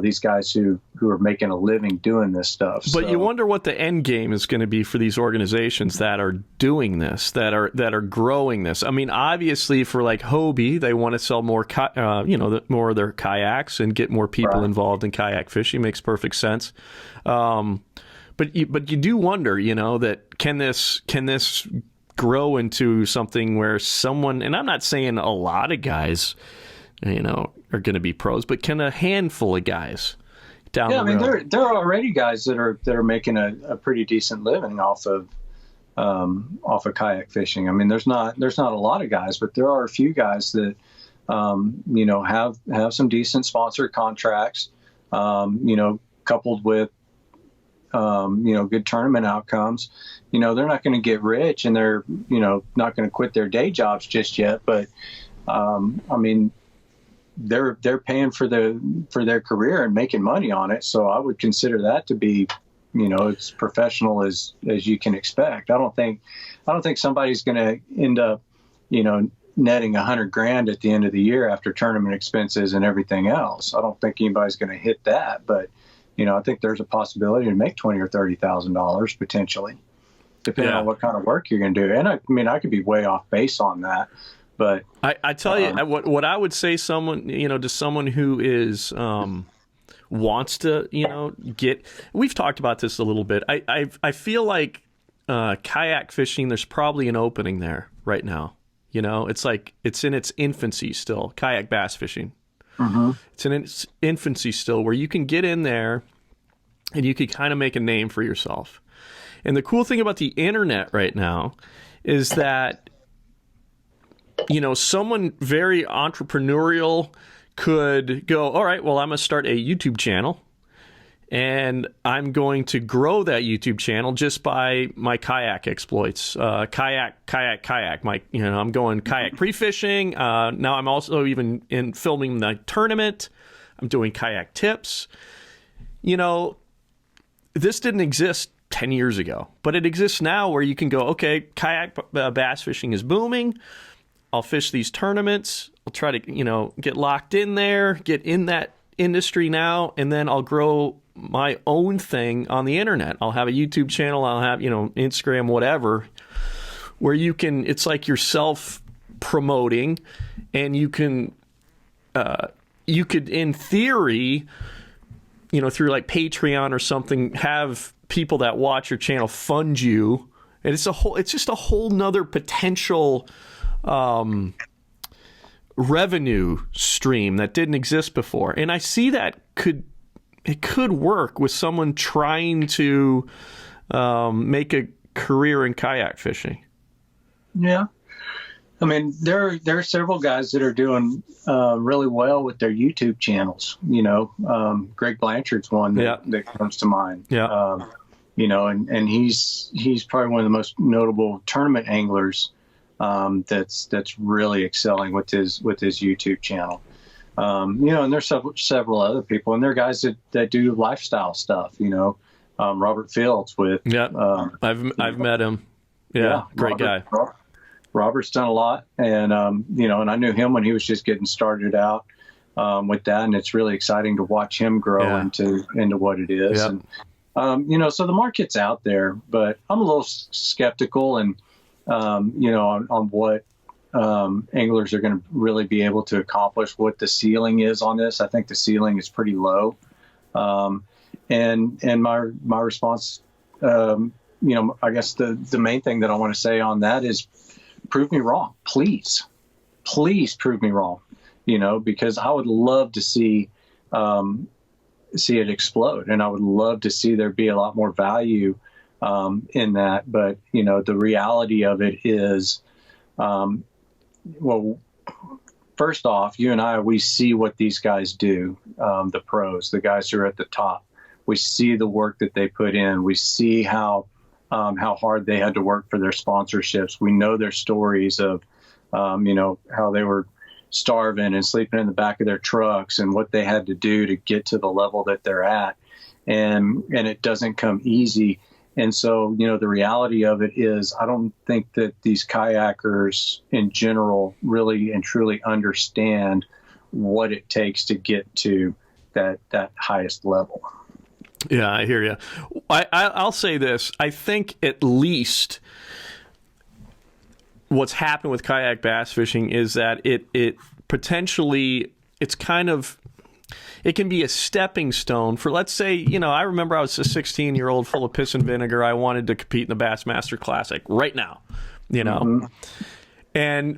these guys who are making a living doing this stuff. But you wonder what the end game is going to be for these organizations that are doing this, that are growing this. I mean, obviously for like Hobie, they want to sell more, more of their kayaks and get more people involved in kayak fishing. Makes perfect sense. But you do wonder, that can this grow into something where someone, and I'm not saying a lot of guys, are going to be pros, but can a handful of guys down the road? I mean, there are already guys that are making a pretty decent living off of kayak fishing. I mean, there's not a lot of guys, but there are a few guys that have some decent sponsored contracts, coupled with good tournament outcomes. They're not going to get rich, and they're not going to quit their day jobs just yet, but I mean, they're paying for their career and making money on it. So I would consider that to be, as professional as you can expect. I don't think somebody's going to end up, netting $100,000 at the end of the year after tournament expenses and everything else. I don't think anybody's going to hit that, but I think there's a possibility to make $20,000 or $30,000 potentially, depending on what kind of work you're going to do. And I could be way off base on that. But I tell you what I would say, to someone who is wants to get. We've talked about this a little bit. I feel like kayak fishing. There's probably an opening there right now. It's like it's in its infancy still. Kayak bass fishing. Mm-hmm. It's in its infancy still, where you can get in there and you can kind of make a name for yourself. And the cool thing about the internet right now is that, someone very entrepreneurial could go, all right, well, I'm going to start a YouTube channel, And I'm going to grow that YouTube channel just by my kayak exploits. Kayak. I'm going kayak pre-fishing. Now I'm also even in filming the tournament. I'm doing kayak tips. This didn't exist 10 years ago, but it exists now where you can go, okay, kayak bass fishing is booming. I'll fish these tournaments. I'll try to, get locked in there, get in that industry now, and then I'll grow my own thing on the internet. I'll have a YouTube channel. I'll have, Instagram, whatever, where it's like you're self-promoting, and you could, in theory, through like Patreon or something, have people that watch your channel fund you. And it's just a whole nother potential revenue stream that didn't exist before. And I see that it could work with someone trying to make a career in kayak fishing. Yeah. I mean, there are several guys that are doing really well with their YouTube channels. Greg Blanchard's one that comes to mind. Yeah. And he's probably one of the most notable tournament anglers that's really excelling with his YouTube channel. And there's several other people, and there are guys that do lifestyle stuff. Robert Fields with. Yeah. I've met him. Yeah. Great guy. Robert's done a lot, and and I knew him when he was just getting started out with that, and it's really exciting to watch him grow into what it is. Yep. And so the market's out there, but I'm a little skeptical, and on what anglers are going to really be able to accomplish, what the ceiling is on this. I think the ceiling is pretty low, and my response, I guess the main thing that I want to say on that is, prove me wrong, please prove me wrong, because I would love to see it explode, and I would love to see there be a lot more value in that. But the reality of it is, first off, you and I, we see what these guys do, the pros, the guys who are at the top. We see the work that they put in. We see how hard they had to work for their sponsorships. We know their stories of, how they were starving and sleeping in the back of their trucks and what they had to do to get to the level that they're at. And it doesn't come easy. And so, the reality of it is, I don't think that these kayakers in general really and truly understand what it takes to get to that highest level. Yeah, I hear you. I'll say this. I think at least what's happened with kayak bass fishing is that it potentially, it's kind of, it can be a stepping stone for, let's say, I remember I was a 16-year-old full of piss and vinegar. I wanted to compete in the Bassmaster Classic right now, Mm-hmm.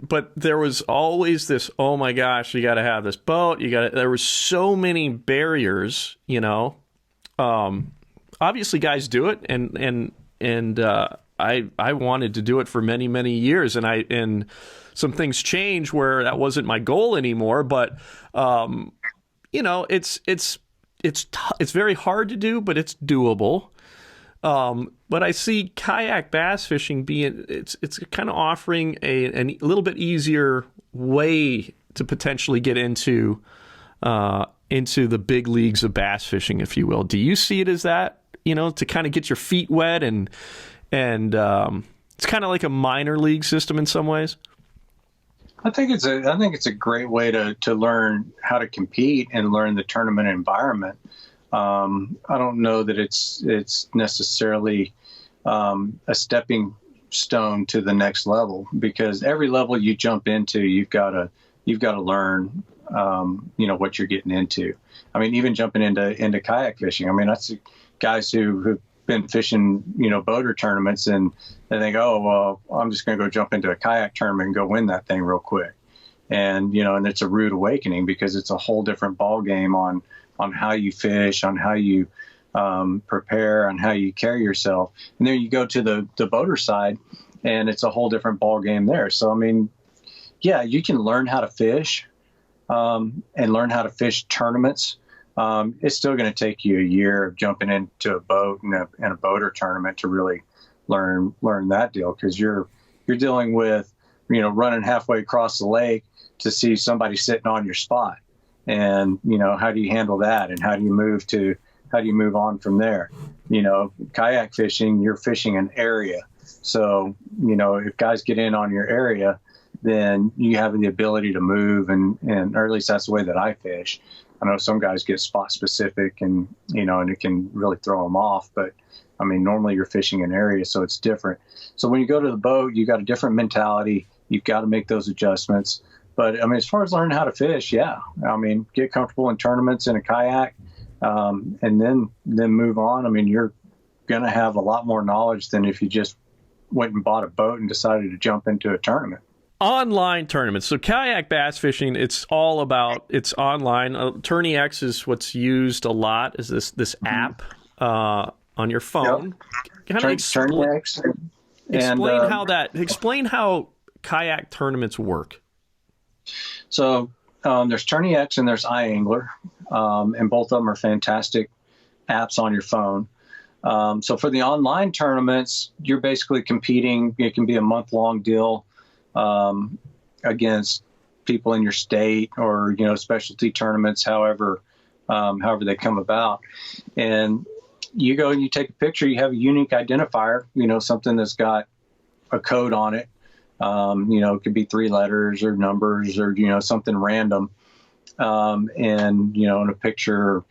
But there was always this, oh my gosh, you got to have this boat. There were so many barriers, obviously guys do it, and I wanted to do it for many, many years, and some things change where that wasn't my goal anymore, but it's very hard to do, but it's doable. But I see kayak bass fishing it's kind of offering a little bit easier way to potentially get into the big leagues of bass fishing, if you will. Do you see it as that, to kind of get your feet wet, and it's kind of like a minor league system in some ways? I think it's a great way to learn how to compete and learn the tournament environment. I don't know that it's necessarily a stepping stone to the next level, because every level you jump into, you've got to learn what you're getting into. I mean, even jumping into kayak fishing. I mean, I see guys who've been fishing, boater tournaments, and they think, oh, well, I'm just going to go jump into a kayak tournament and go win that thing real quick. And, and it's a rude awakening, because it's a whole different ball game on how you fish, on how you prepare, on how you carry yourself. And then you go to the boater side, and it's a whole different ball game there. So, I mean, yeah, you can learn how to fish and learn how to fish tournaments it's still going to take you a year of jumping into a boat in a boater tournament to really learn that deal, because you're dealing with, running halfway across the lake to see somebody sitting on your spot, and how do you handle that, and how do you move on from there? Kayak fishing, you're fishing an area, so if guys get in on your area, then you have the ability to move, and or at least that's the way that I fish. I know some guys get spot specific, and and it can really throw them off, but I mean, normally you're fishing an area, so it's different. So when you go to the boat, you got a different mentality. You've got to make those adjustments. But I mean, as far as learning how to fish, yeah, I mean, get comfortable in tournaments in a kayak, and then move on. I mean, you're going to have a lot more knowledge than if you just went and bought a boat and decided to jump into a tournament. Online tournaments. So kayak bass fishing, it's online. TourneyX is what's used a lot. Is this app on your phone? Yep. TourneyX. Explain how kayak tournaments work. So there's TourneyX and there's iAngler, and both of them are fantastic apps on your phone. So for the online tournaments, you're basically competing. It can be a month-long deal against people in your state, or specialty tournaments, however they come about. And you go and you take a picture. You have a unique identifier, something that's got a code on it. It could be 3 letters or numbers, or something random. And in a picture,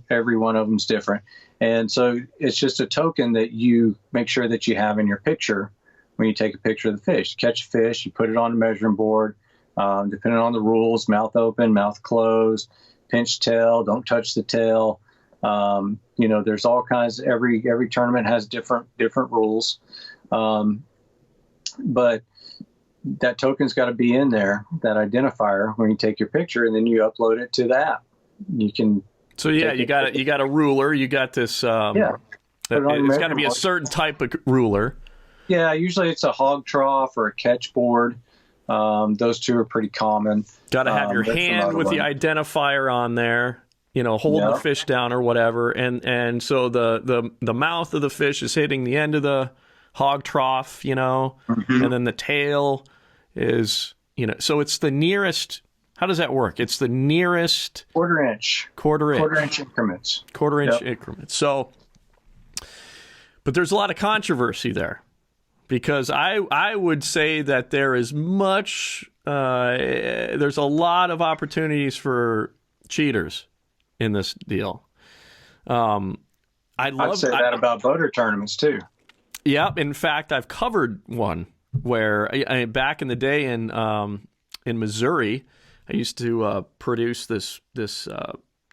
every one of them's different. And so it's just a token that you make sure that you have in your picture when you take a picture of the fish. You catch a fish, you put it on the measuring board, depending on the rules: mouth open, mouth closed, pinch tail, don't touch the tail. There's all kinds. Every tournament has different rules, but that token's got to be in there, that identifier, when you take your picture, and then you upload it to the app. You can. So yeah, you got a ruler. You got this. It's got to be a certain type of ruler. Yeah, usually it's a hog trough or a catch board. Those two are pretty common. Got to have your hand with the identifier on there. Holding the fish down or whatever, and so the mouth of the fish is hitting the end of the hog trough, mm-hmm. and then the tail is, so it's the nearest. How does that work? It's the nearest quarter inch increments. Quarter inch increments. So, but there's a lot of controversy there, because I would say that there is there's a lot of opportunities for cheaters in this deal. I'd say that about boater tournaments too. Yep. In fact, I've covered one where back in the day in Missouri, I used to produce this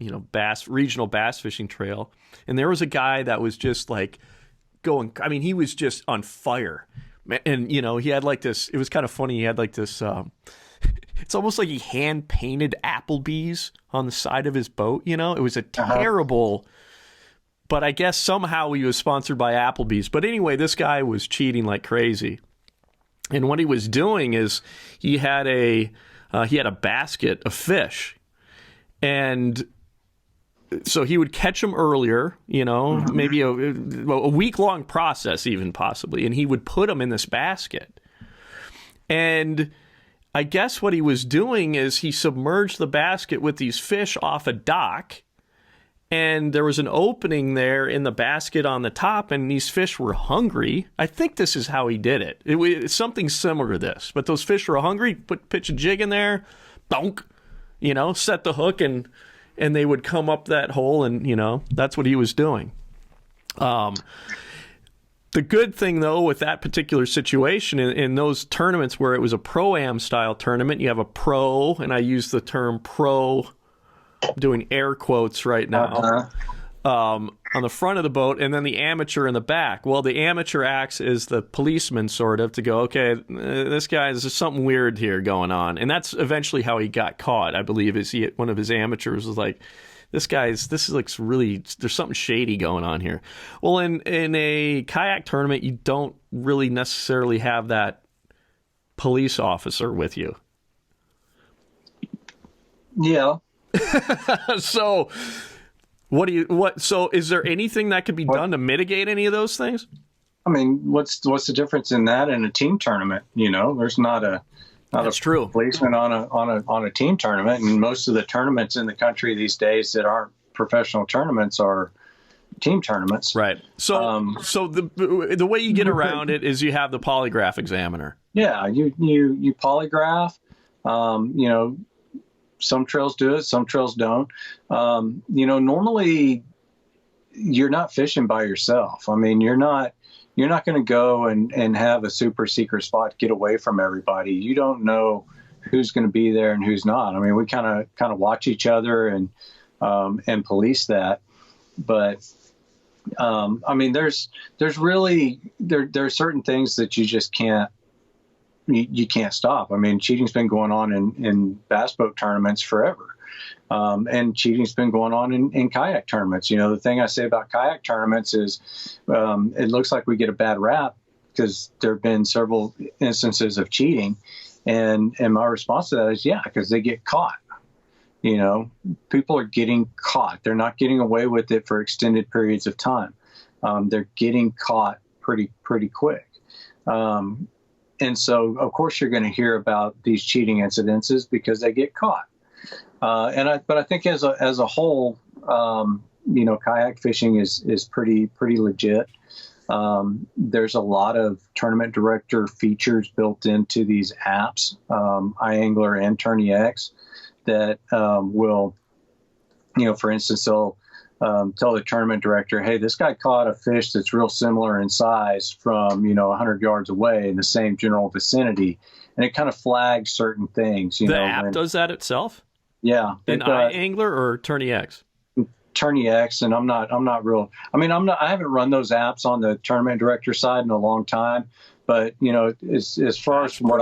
regional bass fishing trail, and there was a guy that was just like going. I mean, he was just on fire, and he had like this. It was kind of funny. He had like this. It's almost like he hand painted Applebee's on the side of his boat. It was a terrible. But I guess somehow he was sponsored by Applebee's. But anyway, this guy was cheating like crazy. And what he was doing is he had a basket of fish. And so he would catch them earlier, maybe a week-long process even possibly. And he would put them in this basket. And I guess what he was doing is he submerged the basket with these fish off a dock. And there was an opening there in the basket on the top, and these fish were hungry. I think this is how he did it. It's something similar to this. But those fish were hungry, pitch a jig in there, bonk, set the hook, and they would come up that hole, and, that's what he was doing. The good thing, though, with that particular situation, in those tournaments where it was a pro-am style tournament, you have a pro, and I use the term pro, I'm doing air quotes right now, on the front of the boat, and then the amateur in the back. Well, the amateur acts as the policeman, sort of, to go, okay, there's something weird here going on. And that's eventually how he got caught, I believe, one of his amateurs was like, this looks really, there's something shady going on here. Well, in a kayak tournament, you don't really necessarily have that police officer with you. Yeah. So so is there anything that could be done to mitigate any of those things? I mean, what's the difference in that and a team tournament? There's not a true. placement on a team tournament, and most of the tournaments in the country these days that aren't professional tournaments are team tournaments. Right. So the way you get around it is you have the polygraph examiner. Yeah, you polygraph. Some trails do it, some trails don't. Normally you're not fishing by yourself. I mean, you're not going to go and have a super secret spot, get away from everybody. You don't know who's going to be there and who's not. I mean, we kind of watch each other and police that. But I mean, there's really there are certain things that you just can't stop. I mean, cheating's been going on in bass boat tournaments forever. And cheating's been going on in kayak tournaments. The thing I say about kayak tournaments is it looks like we get a bad rap because there have been several instances of cheating. And my response to that is, yeah, because they get caught. People are getting caught. They're not getting away with it for extended periods of time. They're getting caught pretty quick. And so, of course, you're going to hear about these cheating incidences because they get caught. But I think as a whole, kayak fishing is pretty legit. There's a lot of tournament director features built into these apps, iAngler and TourneyX, that will, for instance, they'll tell the tournament director, hey, this guy caught a fish that's real similar in size from 100 yards away in the same general vicinity, and it kind of flags certain things. The app does that itself. Yeah, in iAngler or TourneyX? TourneyX, and I'm not real. I mean, I haven't run those apps on the tournament director side in a long time, but as far as what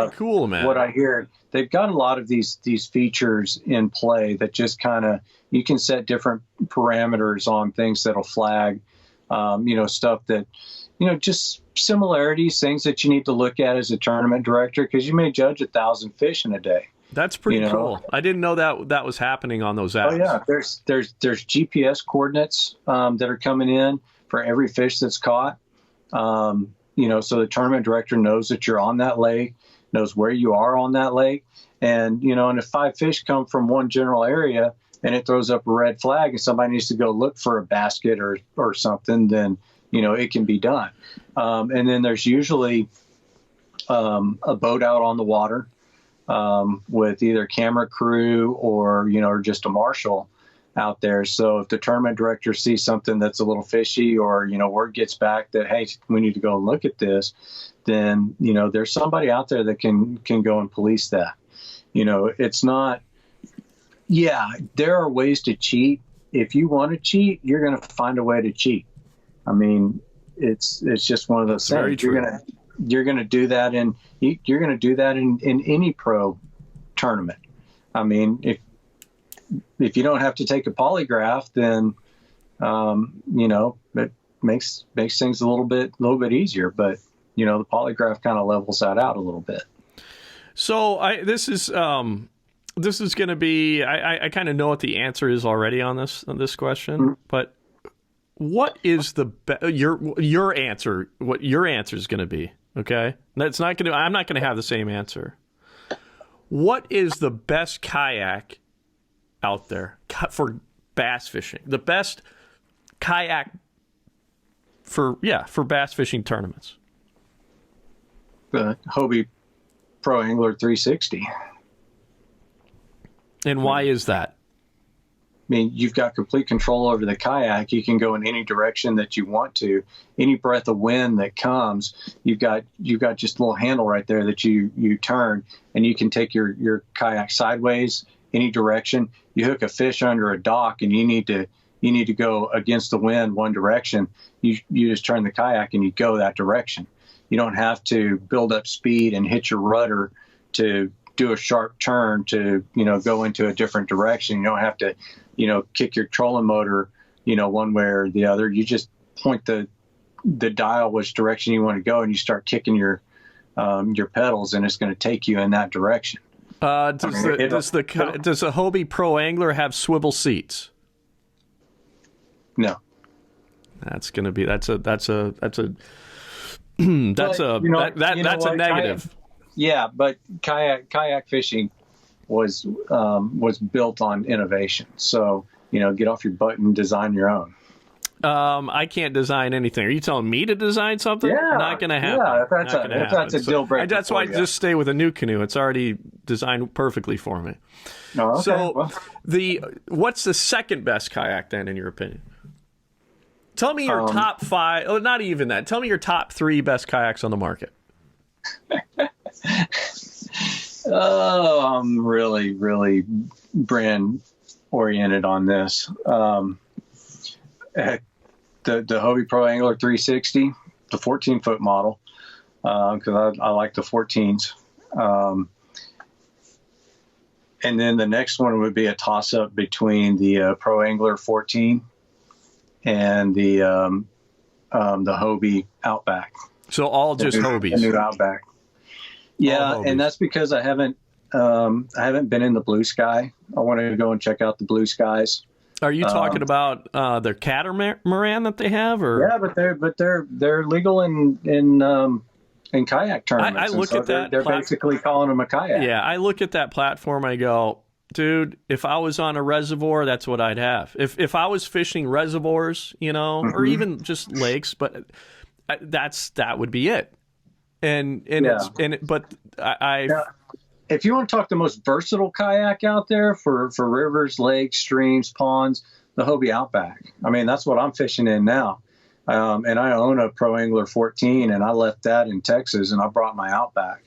I hear, they've got a lot of these features in play that just kind of you can set different parameters on things that'll flag, stuff that just similarities, things that you need to look at as a tournament director because you may judge 1,000 fish in a day. That's pretty cool. I didn't know that was happening on those apps. Oh yeah, there's GPS coordinates that are coming in for every fish that's caught. So the tournament director knows that you're on that lake, knows where you are on that lake, and and if 5 fish come from one general area and it throws up a red flag and somebody needs to go look for a basket or something, then it can be done. And then there's usually a boat out on the water. With either camera crew or just a marshal out there. So if the tournament director sees something that's a little fishy or word gets back that, hey, we need to go and look at this, then there's somebody out there that can go and police that. It's not. Yeah, there are ways to cheat. If you want to cheat, you're going to find a way to cheat. I mean, it's just one of those things. Very true. You're going to do that in any pro tournament. I mean, if you don't have to take a polygraph, then it makes things a little bit easier. But the polygraph kind of levels that out a little bit. So this is going to be. I kind of know what the answer is already on this question, mm-hmm. But what is your answer? What your answer is going to be? Okay, I'm not going to have the same answer. What is the best kayak out there for bass fishing? The best kayak for bass fishing tournaments. The Hobie Pro Angler 360. And why is that? I mean, you've got complete control over the kayak. You can go in any direction that you want to. Any breath of wind that comes, you've got just a little handle right there that you turn, and you can take your kayak sideways, any direction. You hook a fish under a dock, and you need to go against the wind one direction. You just turn the kayak and you go that direction. You don't have to build up speed and hit your rudder to do a sharp turn to go into a different direction. You don't have to kick your trolling motor one way or the other. You just point the dial which direction you want to go, and you start kicking your pedals, and it's going to take you in that direction. Does the Hobie Pro Angler have swivel seats? No. That's going to be that's a that's a negative. But kayak fishing was built on innovation. So, get off your butt and design your own. I can't design anything. Are you telling me to design something? Yeah, not going to happen. Yeah, if that's a deal breaker. That's why I just stay with a new canoe. It's already designed perfectly for me. Oh, okay. So, what's the second best kayak then, in your opinion? Tell me your top 5. Oh, not even that. Tell me your top 3 best kayaks on the market. I'm really, really brand oriented on this. The Hobie Pro Angler 360, the 14-foot model, because I like the 14s. And then the next one would be a toss-up between the Pro Angler 14 and the Hobie Outback. So all just Hobies. The new Outback. Yeah, and that's because I haven't been in the blue sky. I wanted to go and check out the blue skies. Are you talking about their catamaran that they have, or? Yeah, but they're legal in kayak tournaments. I look at that. They're basically calling them a kayak. Yeah, I look at that platform. I go, dude, if I was on a reservoir, that's what I'd have. If I was fishing reservoirs, or even just lakes, but that would be it. But if you want to talk the most versatile kayak out there for rivers, lakes, streams, ponds, the Hobie Outback. I mean, that's what I'm fishing in now. And I own a Pro Angler 14, and I left that in Texas, and I brought my Outback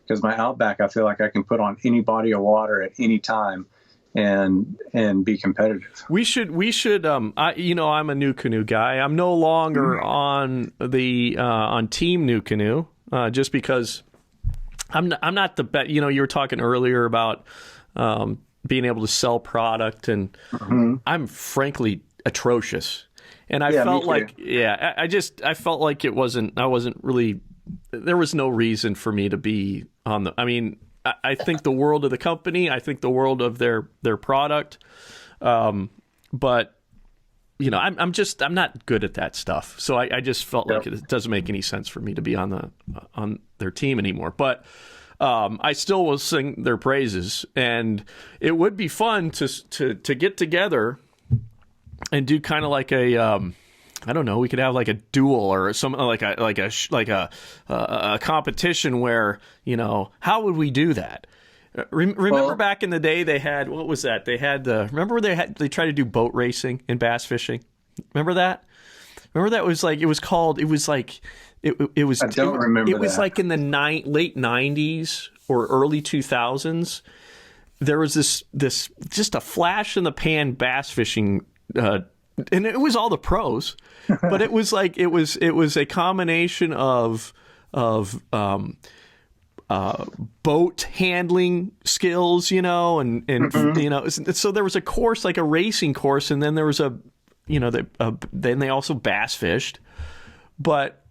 because my Outback, I feel like I can put on any body of water at any time and be competitive. We should. I'm a New Canoe guy. I'm no longer on the on Team New Canoe just because I'm not the best. You were talking earlier about being able to sell product, and I'm frankly atrocious. And I felt like, I felt like I wasn't really, there was no reason for me to be on the, I mean, I think the world of the company, I think the world of their product. But, I'm not good at that stuff. So I just felt like it doesn't make any sense for me to be on their team anymore. But I still will sing their praises, and it would be fun to get together and do kind of like a, I don't know, we could have like a duel or something like a competition where, how would we do that? Remember back in the day they had, what was that? They had remember they tried to do boat racing in bass fishing. Remember that? Remember that was like, it was like, it was, I don't remember it was like in the late 90s or early 2000s. There was this just a flash in the pan bass fishing, and it was all the pros, but it was like it was a combination of boat handling skills, and so there was a course, like a racing course, and then there was then they also bass fished, but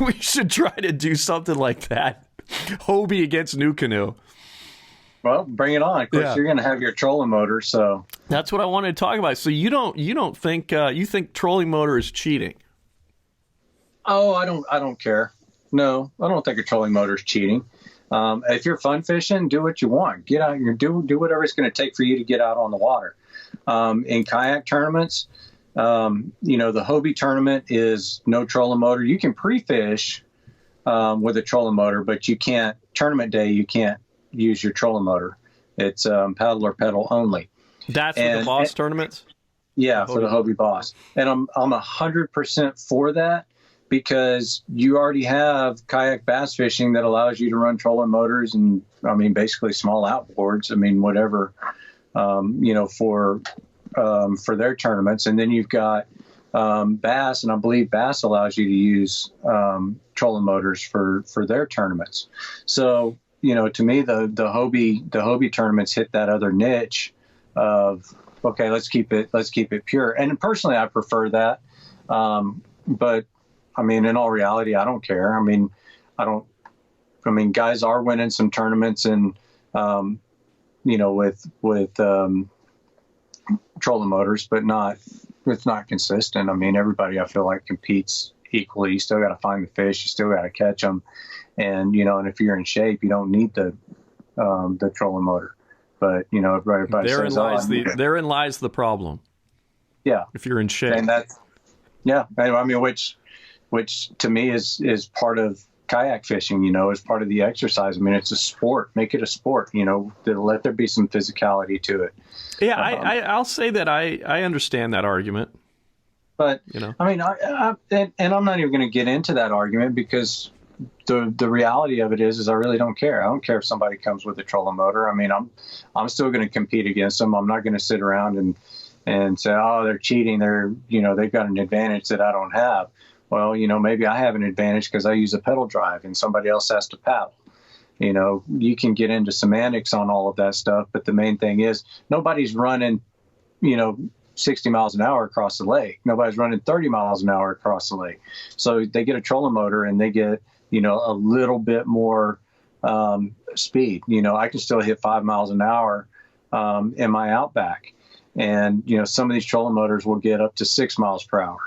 we should try to do something like that. Hobie against New Canoe. Well, bring it on. Of course, you're going to have your trolling motor, so that's what I wanted to talk about. So you don't think you think trolling motor is cheating? Oh, I don't care. No, I don't think a trolling motor is cheating. If you're fun fishing, do what you want. Get out and do whatever it's going to take for you to get out on the water. In kayak tournaments, the Hobie tournament is no trolling motor. You can pre-fish with a trolling motor, but you can't tournament day. You can't use your trolling motor. It's paddle or pedal only. That's for the Boss tournaments? Yeah, for the Hobie Boss. And I'm 100% for that, because you already have kayak bass fishing that allows you to run trolling motors and, basically small outboards. Whatever, for their tournaments. And then you've got Bass, and I believe Bass allows you to use trolling motors for their tournaments. So, to me, the Hobie tournaments hit that other niche of, okay, let's keep it pure. And personally, I prefer that. But in all reality, I don't care. Guys are winning some tournaments in with trolling motors, but it's not consistent. I mean, everybody I feel like competes equally. You still got to find the fish, you still got to catch them, and and if you're in shape, you don't need the trolling motor. But everybody says, therein lies the problem. Yeah, if you're in shape, and I mean, which to me is part of kayak fishing, is part of the exercise. I mean, it's a sport. Make it a sport, let there be some physicality to it. Yeah, I'll say that I understand that argument. But, I mean, and I'm not even going to get into that argument, because the reality of it is I really don't care. I don't care if somebody comes with a trolling motor. I mean, I'm still going to compete against them. I'm not going to sit around and say, oh, they're cheating. They've got an advantage that I don't have. Well, maybe I have an advantage because I use a pedal drive and somebody else has to paddle. You can get into semantics on all of that stuff, but the main thing is nobody's running, 60 miles an hour across the lake. Nobody's running 30 miles an hour across the lake. So they get a trolling motor and they get, a little bit more speed. I can still hit 5 miles an hour in my Outback. And, some of these trolling motors will get up to 6 miles per hour.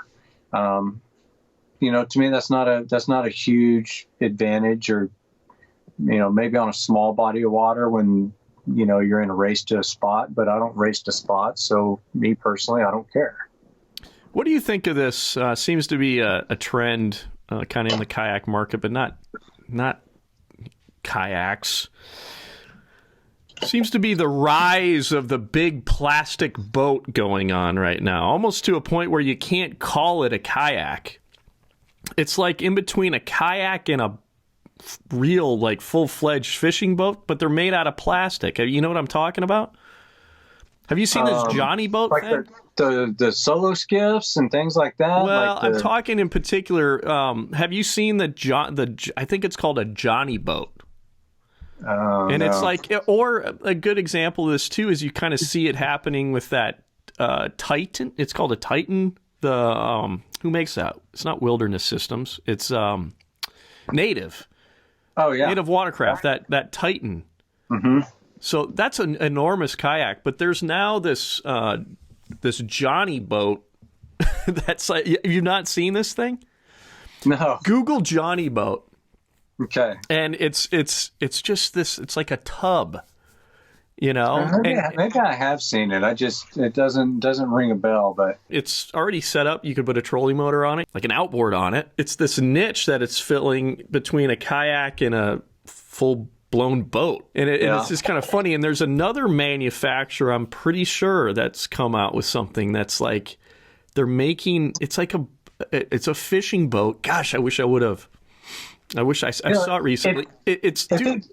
To me, that's not a huge advantage, or, maybe on a small body of water when, you're in a race to a spot, but I don't race to spots. So me personally, I don't care. What do you think of this? Seems to be a trend kind of in the kayak market, but not kayaks. Seems to be the rise of the big plastic boat going on right now, almost to a point where you can't call it a kayak. It's like in between a kayak and a real, like, full-fledged fishing boat, but they're made out of plastic. You know what I'm talking about? Have you seen this Johnny boat like thing? The solo skiffs and things like that? Well, I'm talking in particular, have you seen I think it's called a Johnny boat. And no. it's like, or a good example of this too is you kind of see it happening with that Titan. It's called a Titan. Who makes that? It's not Wilderness Systems. It's Native. Oh yeah, Native Watercraft. That Titan. Mm-hmm. So that's an enormous kayak. But there's now this Johnny boat. That's like, you've not seen this thing? No. Google Johnny boat. Okay. And it's just this. It's like a tub. Maybe I have seen it. It doesn't ring a bell, but it's already set up. You could put a trolling motor on it, like an outboard on it. It's this niche that it's filling between a kayak and a full-blown boat. And it's just kind of funny. And there's another manufacturer, I'm pretty sure, that's come out with something that's like, they're making, it's a fishing boat. Gosh, I wish I would have. I saw it recently. It's plastic.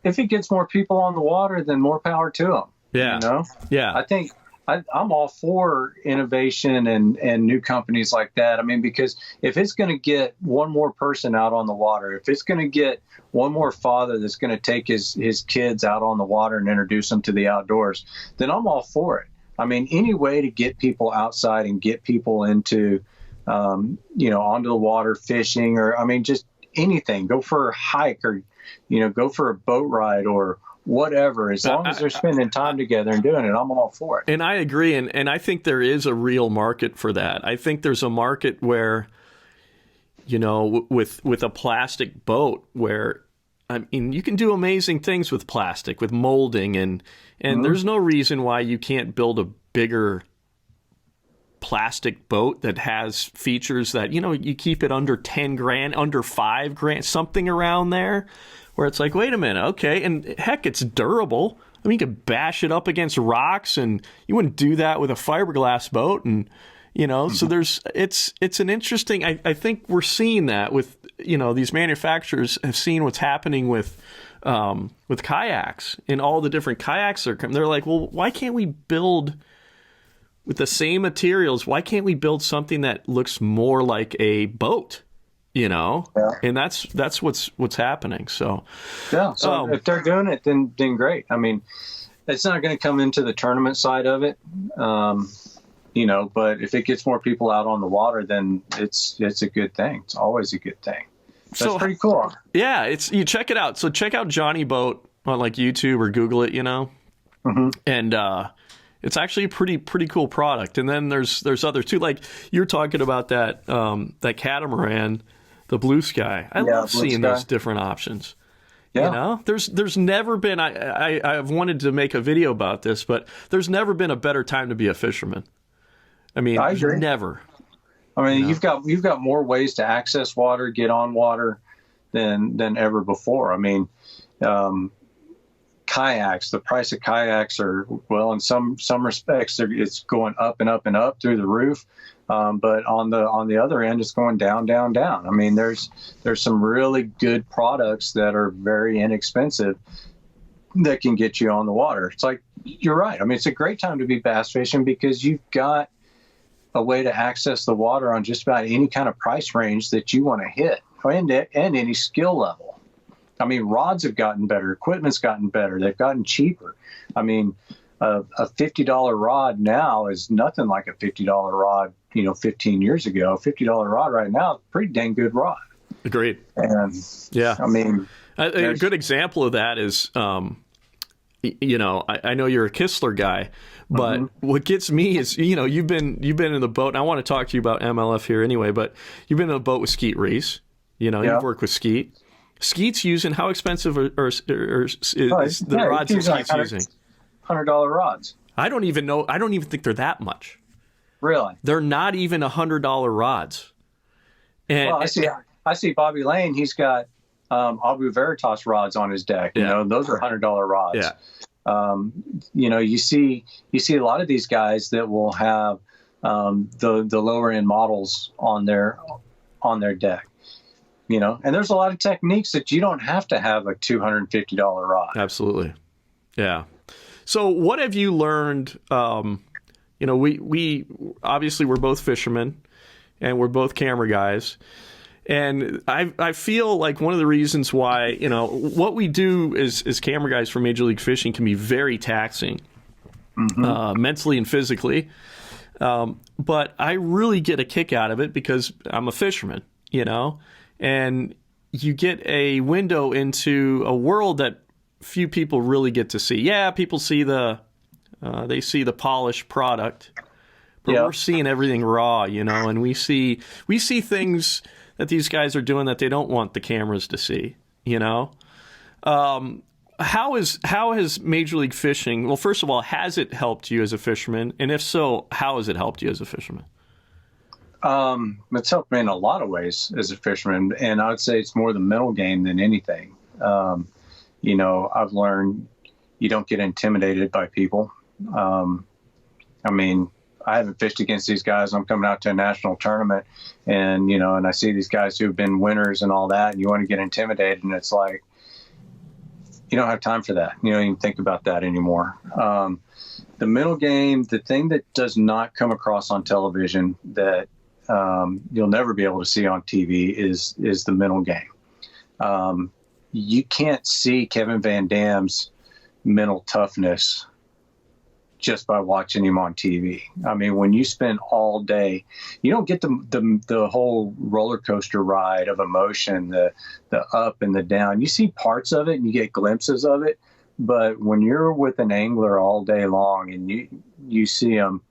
If it gets more people on the water, then more power to them. Yeah. Yeah. I think I'm all for innovation and new companies like that. I mean, because if it's going to get one more person out on the water, if it's going to get one more father that's going to take his kids out on the water and introduce them to the outdoors, then I'm all for it. I mean, any way to get people outside and get people into onto the water, fishing, or, I mean, just anything. Go for a hike, or, go for a boat ride, or whatever. As long as they're spending time together and doing it, I'm all for it. And I agree. And I think there is a real market for that. I think there's a market where, with a plastic boat where, I mean, you can do amazing things with plastic, with molding, and mm-hmm. There's no reason why you can't build a bigger plastic boat that has features that, you keep it under 10 grand, under 5 grand, something around there, where it's like, wait a minute, okay, and heck, it's durable. I mean, you could bash it up against rocks, and you wouldn't do that with a fiberglass boat, and mm-hmm. So it's an interesting. I think we're seeing that with these manufacturers have seen what's happening with kayaks, and all the different kayaks are coming. They're like, well, why can't we build with the same materials? Why can't we build something that looks more like a boat? Yeah. And that's what's happening. So yeah. So if they're doing it, then great. I mean, it's not going to come into the tournament side of it, but if it gets more people out on the water, then it's a good thing. It's always a good thing. That's pretty cool. Yeah, you check it out. So check out Johnny Boat on like YouTube or Google it, Mm-hmm. and it's actually a pretty cool product. And then there's others too. Like you're talking about that catamaran, the Blue Sky. I love Blue seeing Sky. those different options. Yeah. There's never been. I've wanted to make a video about this, but there's never been a better time to be a fisherman. I mean, I agree. never. I mean, you've got more ways to access water, get on water than ever before. I mean, kayaks, the price of kayaks are, well, in some respects, it's going up and up and up through the roof. But on the other end, it's going down, down, down. I mean, there's some really good products that are very inexpensive that can get you on the water. It's like, you're right. I mean, it's a great time to be bass fishing because you've got a way to access the water on just about any kind of price range that you want to hit and any skill level. I mean, rods have gotten better. Equipment's gotten better. They've gotten cheaper. I mean, a $50 rod now is nothing like a $50 rod, 15 years ago. A $50 rod right now is a pretty dang good rod. Agreed. And yeah, I mean, a good example of that is, I know you're a Kistler guy, but what gets me is, you've been in the boat, and I want to talk to you about MLF here anyway, but you've been in the boat with Skeet Reese. You've worked with Skeet. Skeet's using, how expensive is the rods that Skeet's using? $100 rods. I don't even know. I don't even think they're that much. Really? They're not even $100 rods. And well, I see Bobby Lane. He's got Abu Veritas rods on his deck. Those are $100 rods. Yeah. You see a lot of these guys that will have the lower end models on their deck. And there's a lot of techniques that you don't have to have a $250 rod. Absolutely. Yeah. So what have you learned? We obviously we're both fishermen and we're both camera guys. And I feel like one of the reasons why, what we do as camera guys for Major League Fishing can be very taxing, mentally and physically. But I really get a kick out of it because I'm a fisherman, and you get a window into a world that few people really get to see. Yeah, people see they see the polished product, but we're seeing everything raw, and we see things that these guys are doing that they don't want the cameras to see, How has Major League Fishing, well, first of all, has it helped you as a fisherman? And if so, how has it helped you as a fisherman? It's helped me in a lot of ways as a fisherman, and I would say it's more the mental game than anything. I've learned you don't get intimidated by people. I mean, I haven't fished against these guys. I'm coming out to a national tournament and I see these guys who've been winners and all that, and you want to get intimidated. And it's like, you don't have time for that. You don't even think about that anymore. The mental game, the thing that does not come across on television that you'll never be able to see on TV is the mental game. You can't see Kevin Van Dam's mental toughness just by watching him on TV. I mean, when you spend all day, you don't get the whole roller coaster ride of emotion, the up and the down. You see parts of it and you get glimpses of it, but when you're with an angler all day long and you see them,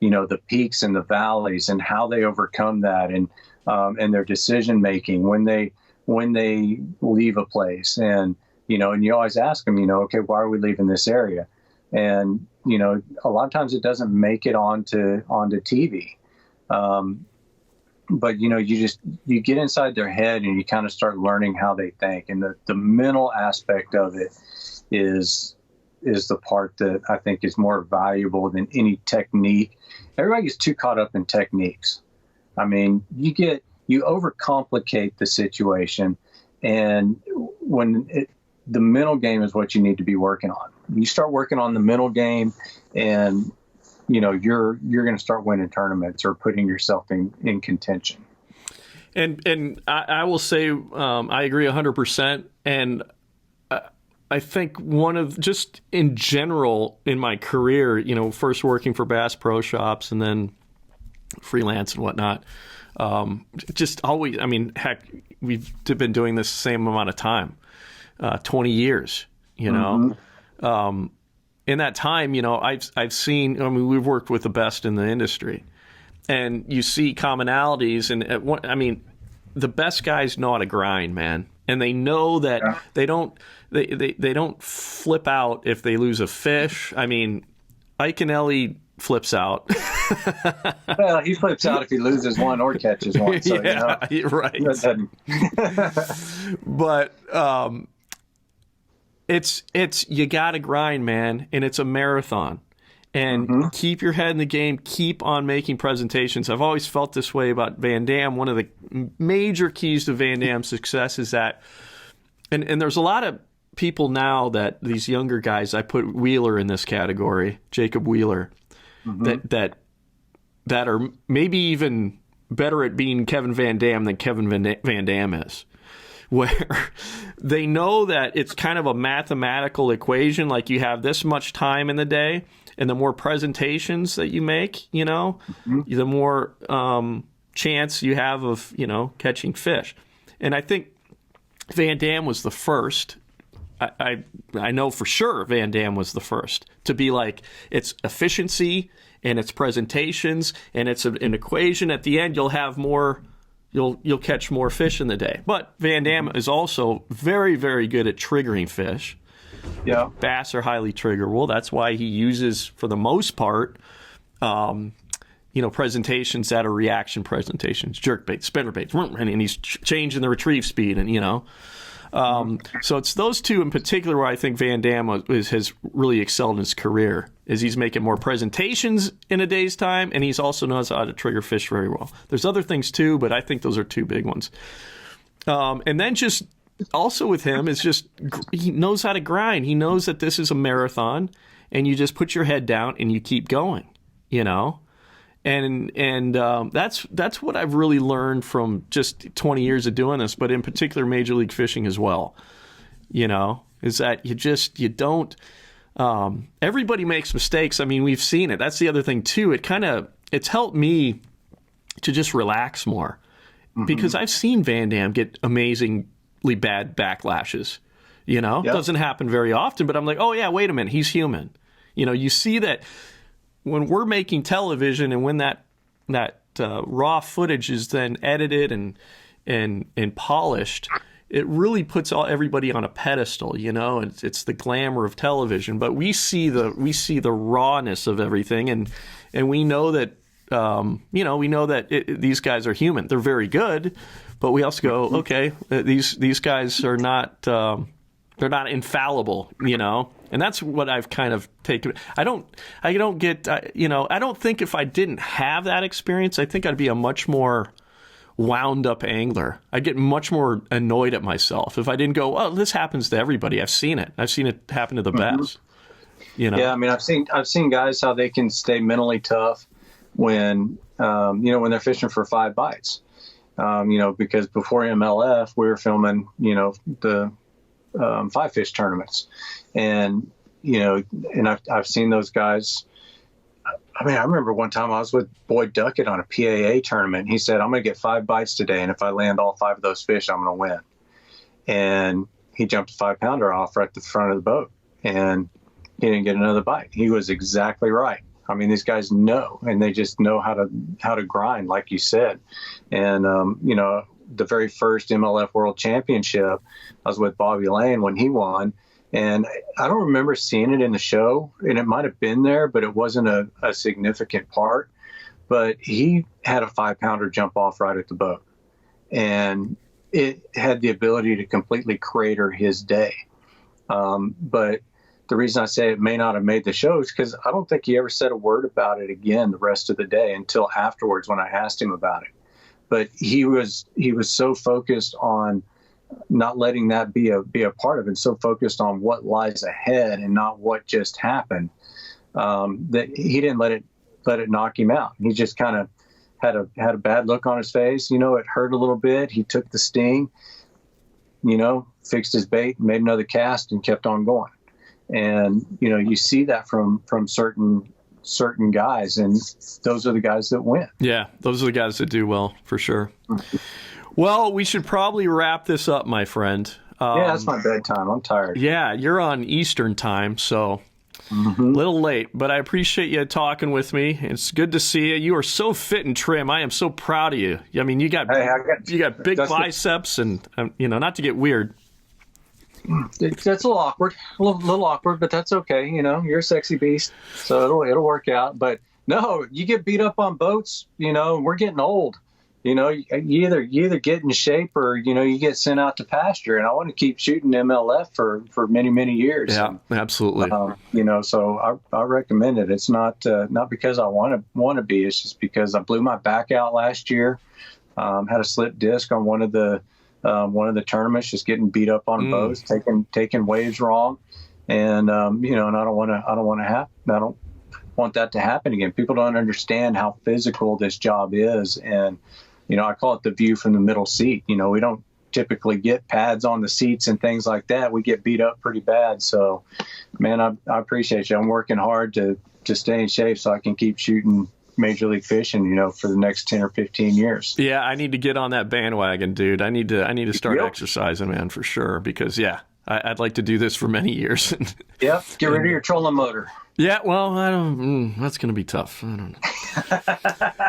the peaks and the valleys and how they overcome that and their decision making when they leave a place and you always ask them, okay, why are we leaving this area? And, a lot of times it doesn't make it onto TV. But, you get inside their head and you kind of start learning how they think. And the mental aspect of it is the part that I think is more valuable than any technique. Everybody gets too caught up in techniques. I mean, you overcomplicate the situation, and the mental game is what you need to be working on. You start working on the mental game, and you're going to start winning tournaments or putting yourself in contention. And I will say I agree 100%. And I think one of, just in general in my career, first working for Bass Pro Shops and then freelance and whatnot, just always, I mean, heck, we've been doing this the same amount of time, 20 years, you know. In that time, you know, I've seen, I mean, we've worked with the best in the industry, and you see commonalities. And I mean, the best guys know how to grind, man, and they know that they don't flip out if they lose a fish. I mean, Ike and Ellie flips out. Well, he flips out if he loses one or catches one. So, yeah, you know, right. But it's you got to grind, man, and it's a marathon. And keep your head in the game. Keep on making presentations. I've always felt this way about Van Dam. One of the major keys to Van Dam's success is that, and there's a lot of people now that these younger guys, I put Wheeler in this category, Jacob Wheeler, that are maybe even better at being Kevin Van Dam than Kevin Van Dam is. Where they know that it's kind of a mathematical equation, like you have this much time in the day, and the more presentations that you make, you know, the more chance you have of, you know, catching fish. And I think Van Dam was the first. I know for sure Van Dam was the first to be like, it's efficiency and it's presentations and it's an equation. At the end, you'll have more. You'll catch more fish in the day. But Van Dam is also very, very good at triggering fish. Yeah. Bass are highly triggerable. That's why he uses, for the most part, you know, presentations that are reaction presentations, jerkbait, spinnerbait, and he's changing the retrieve speed, and you know. So it's those two in particular where I think Van Dam has really excelled in his career, is he's making more presentations in a day's time, and he's also knows how to trigger fish very well. There's other things too, but I think those are two big ones. And then just also with him is just he knows how to grind. He knows that this is a marathon, and you just put your head down and you keep going, you know. And that's what I've really learned from just 20 years of doing this, but in particular Major League Fishing as well, you know, is that you don't, everybody makes mistakes. I mean, we've seen it. That's the other thing too. It's helped me to just relax more because I've seen Van Dam get amazingly bad backlashes, you know. It doesn't happen very often, but I'm like, oh yeah, wait a minute, he's human. You know, you see that when we're making television and when that raw footage is then edited and polished, it really puts everybody on a pedestal, you know. It's the glamour of television, but we see the rawness of everything, and we know that these guys are human. They're very good, but we also go, okay, these guys are not they're not infallible, you know. And that's what I've kind of taken. I don't think if I didn't have that experience, I think I'd be a much more wound up angler. I'd get much more annoyed at myself if I didn't go, oh, this happens to everybody. I've seen it. I've seen it happen to the best. You know? Yeah, I mean, I've seen guys how they can stay mentally tough when when they're fishing for 5 bites. Because before MLF, we were filming, the 5 fish tournaments. And, I've seen those guys. I mean, I remember one time I was with Boyd Duckett on a PAA tournament. He said, I'm going to get 5 bites today. And if I land all 5 of those fish, I'm going to win. And he jumped a 5-pounder off right at the front of the boat and he didn't get another bite. He was exactly right. I mean, these guys know, and they just know how to grind, like you said. And, the very first MLF World Championship, I was with Bobby Lane when he won. And I don't remember seeing it in the show, and it might have been there, but it wasn't a significant part. But he had a 5-pounder jump off right at the boat, and it had the ability to completely crater his day. But the reason I say it may not have made the show is because I don't think he ever said a word about it again the rest of the day until afterwards when I asked him about it. But he was so focused on not letting that be a part of it, so focused on what lies ahead and not what just happened, that he didn't let it knock him out. He just kind of had a bad look on his face. It hurt a little bit. He took the sting, fixed his bait, made another cast, and kept on going. And you see that from certain guys, and those are the guys that win. Yeah, those are the guys that do well, for sure. Well, we should probably wrap this up, my friend. Yeah, that's my bedtime. I'm tired. Yeah, you're on Eastern time, so a little late, but I appreciate you talking with me. It's good to see you. You are so fit and trim. I am so proud of you. I mean, you got big biceps, and not to get weird. That's a little awkward, but that's okay. You're a sexy beast, so it'll work out. But no, you get beat up on boats. We're getting old. You either get in shape or you get sent out to pasture. And I want to keep shooting MLF for many, many years. Yeah, absolutely. So I recommend it. It's not because I want to be. It's just because I blew my back out last year. Had a slip disc on one of the tournaments, just getting beat up on boats, taking waves wrong, and and I don't want that to happen again. People don't understand how physical this job is, and I call it the view from the middle seat. We don't typically get pads on the seats and things like that. We get beat up pretty bad. So, man, I appreciate you. I'm working hard to stay in shape so I can keep shooting Major League Fishing, for the next 10 or 15 years. Yeah, I need to get on that bandwagon, dude. I need to start exercising, man, for sure, because I'd like to do this for many years. Yep. Get rid of your trolling motor. Yeah, well, I don't. That's going to be tough. I don't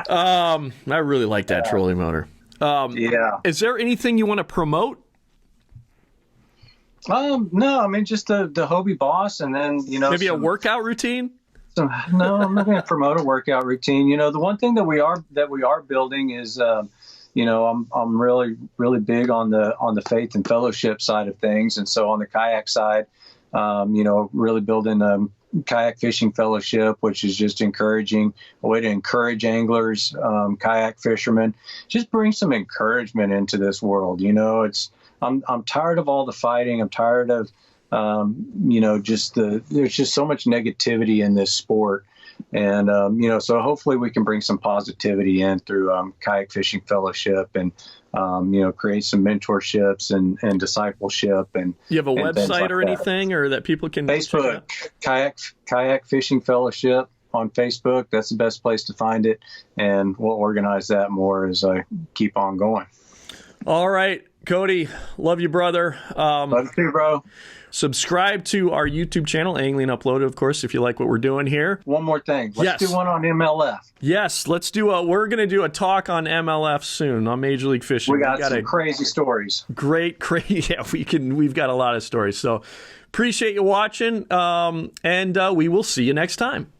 know. I really like that trolling motor. Yeah. Is there anything you want to promote? No, I mean just the Hobie Boss, and then maybe a workout routine. No, I'm not going to promote a workout routine. The one thing that we are building is, I'm really, really big on the faith and fellowship side of things. And so on the kayak side, really building kayak fishing fellowship, which is just a way to encourage anglers, kayak fishermen, just bring some encouragement into this world. I'm tired of all the fighting. I'm tired of, there's just so much negativity in this sport. And, so hopefully we can bring some positivity in through Kayak Fishing Fellowship and, create some mentorships and discipleship. And you have a website or anything or that people can Facebook, Kayak Fishing Fellowship on Facebook. That's the best place to find it. And we'll organize that more as I keep on going. All right, Cody, love you, brother. Love you too, bro. Subscribe to our YouTube channel, Angling Uploaded, of course, if you like what we're doing here. One more thing. Let's do one on MLF. Yes, let's do we're going to do a talk on MLF soon, on Major League Fishing. We got some crazy stories. Great. Yeah, we've got a lot of stories. So appreciate you watching, and we will see you next time.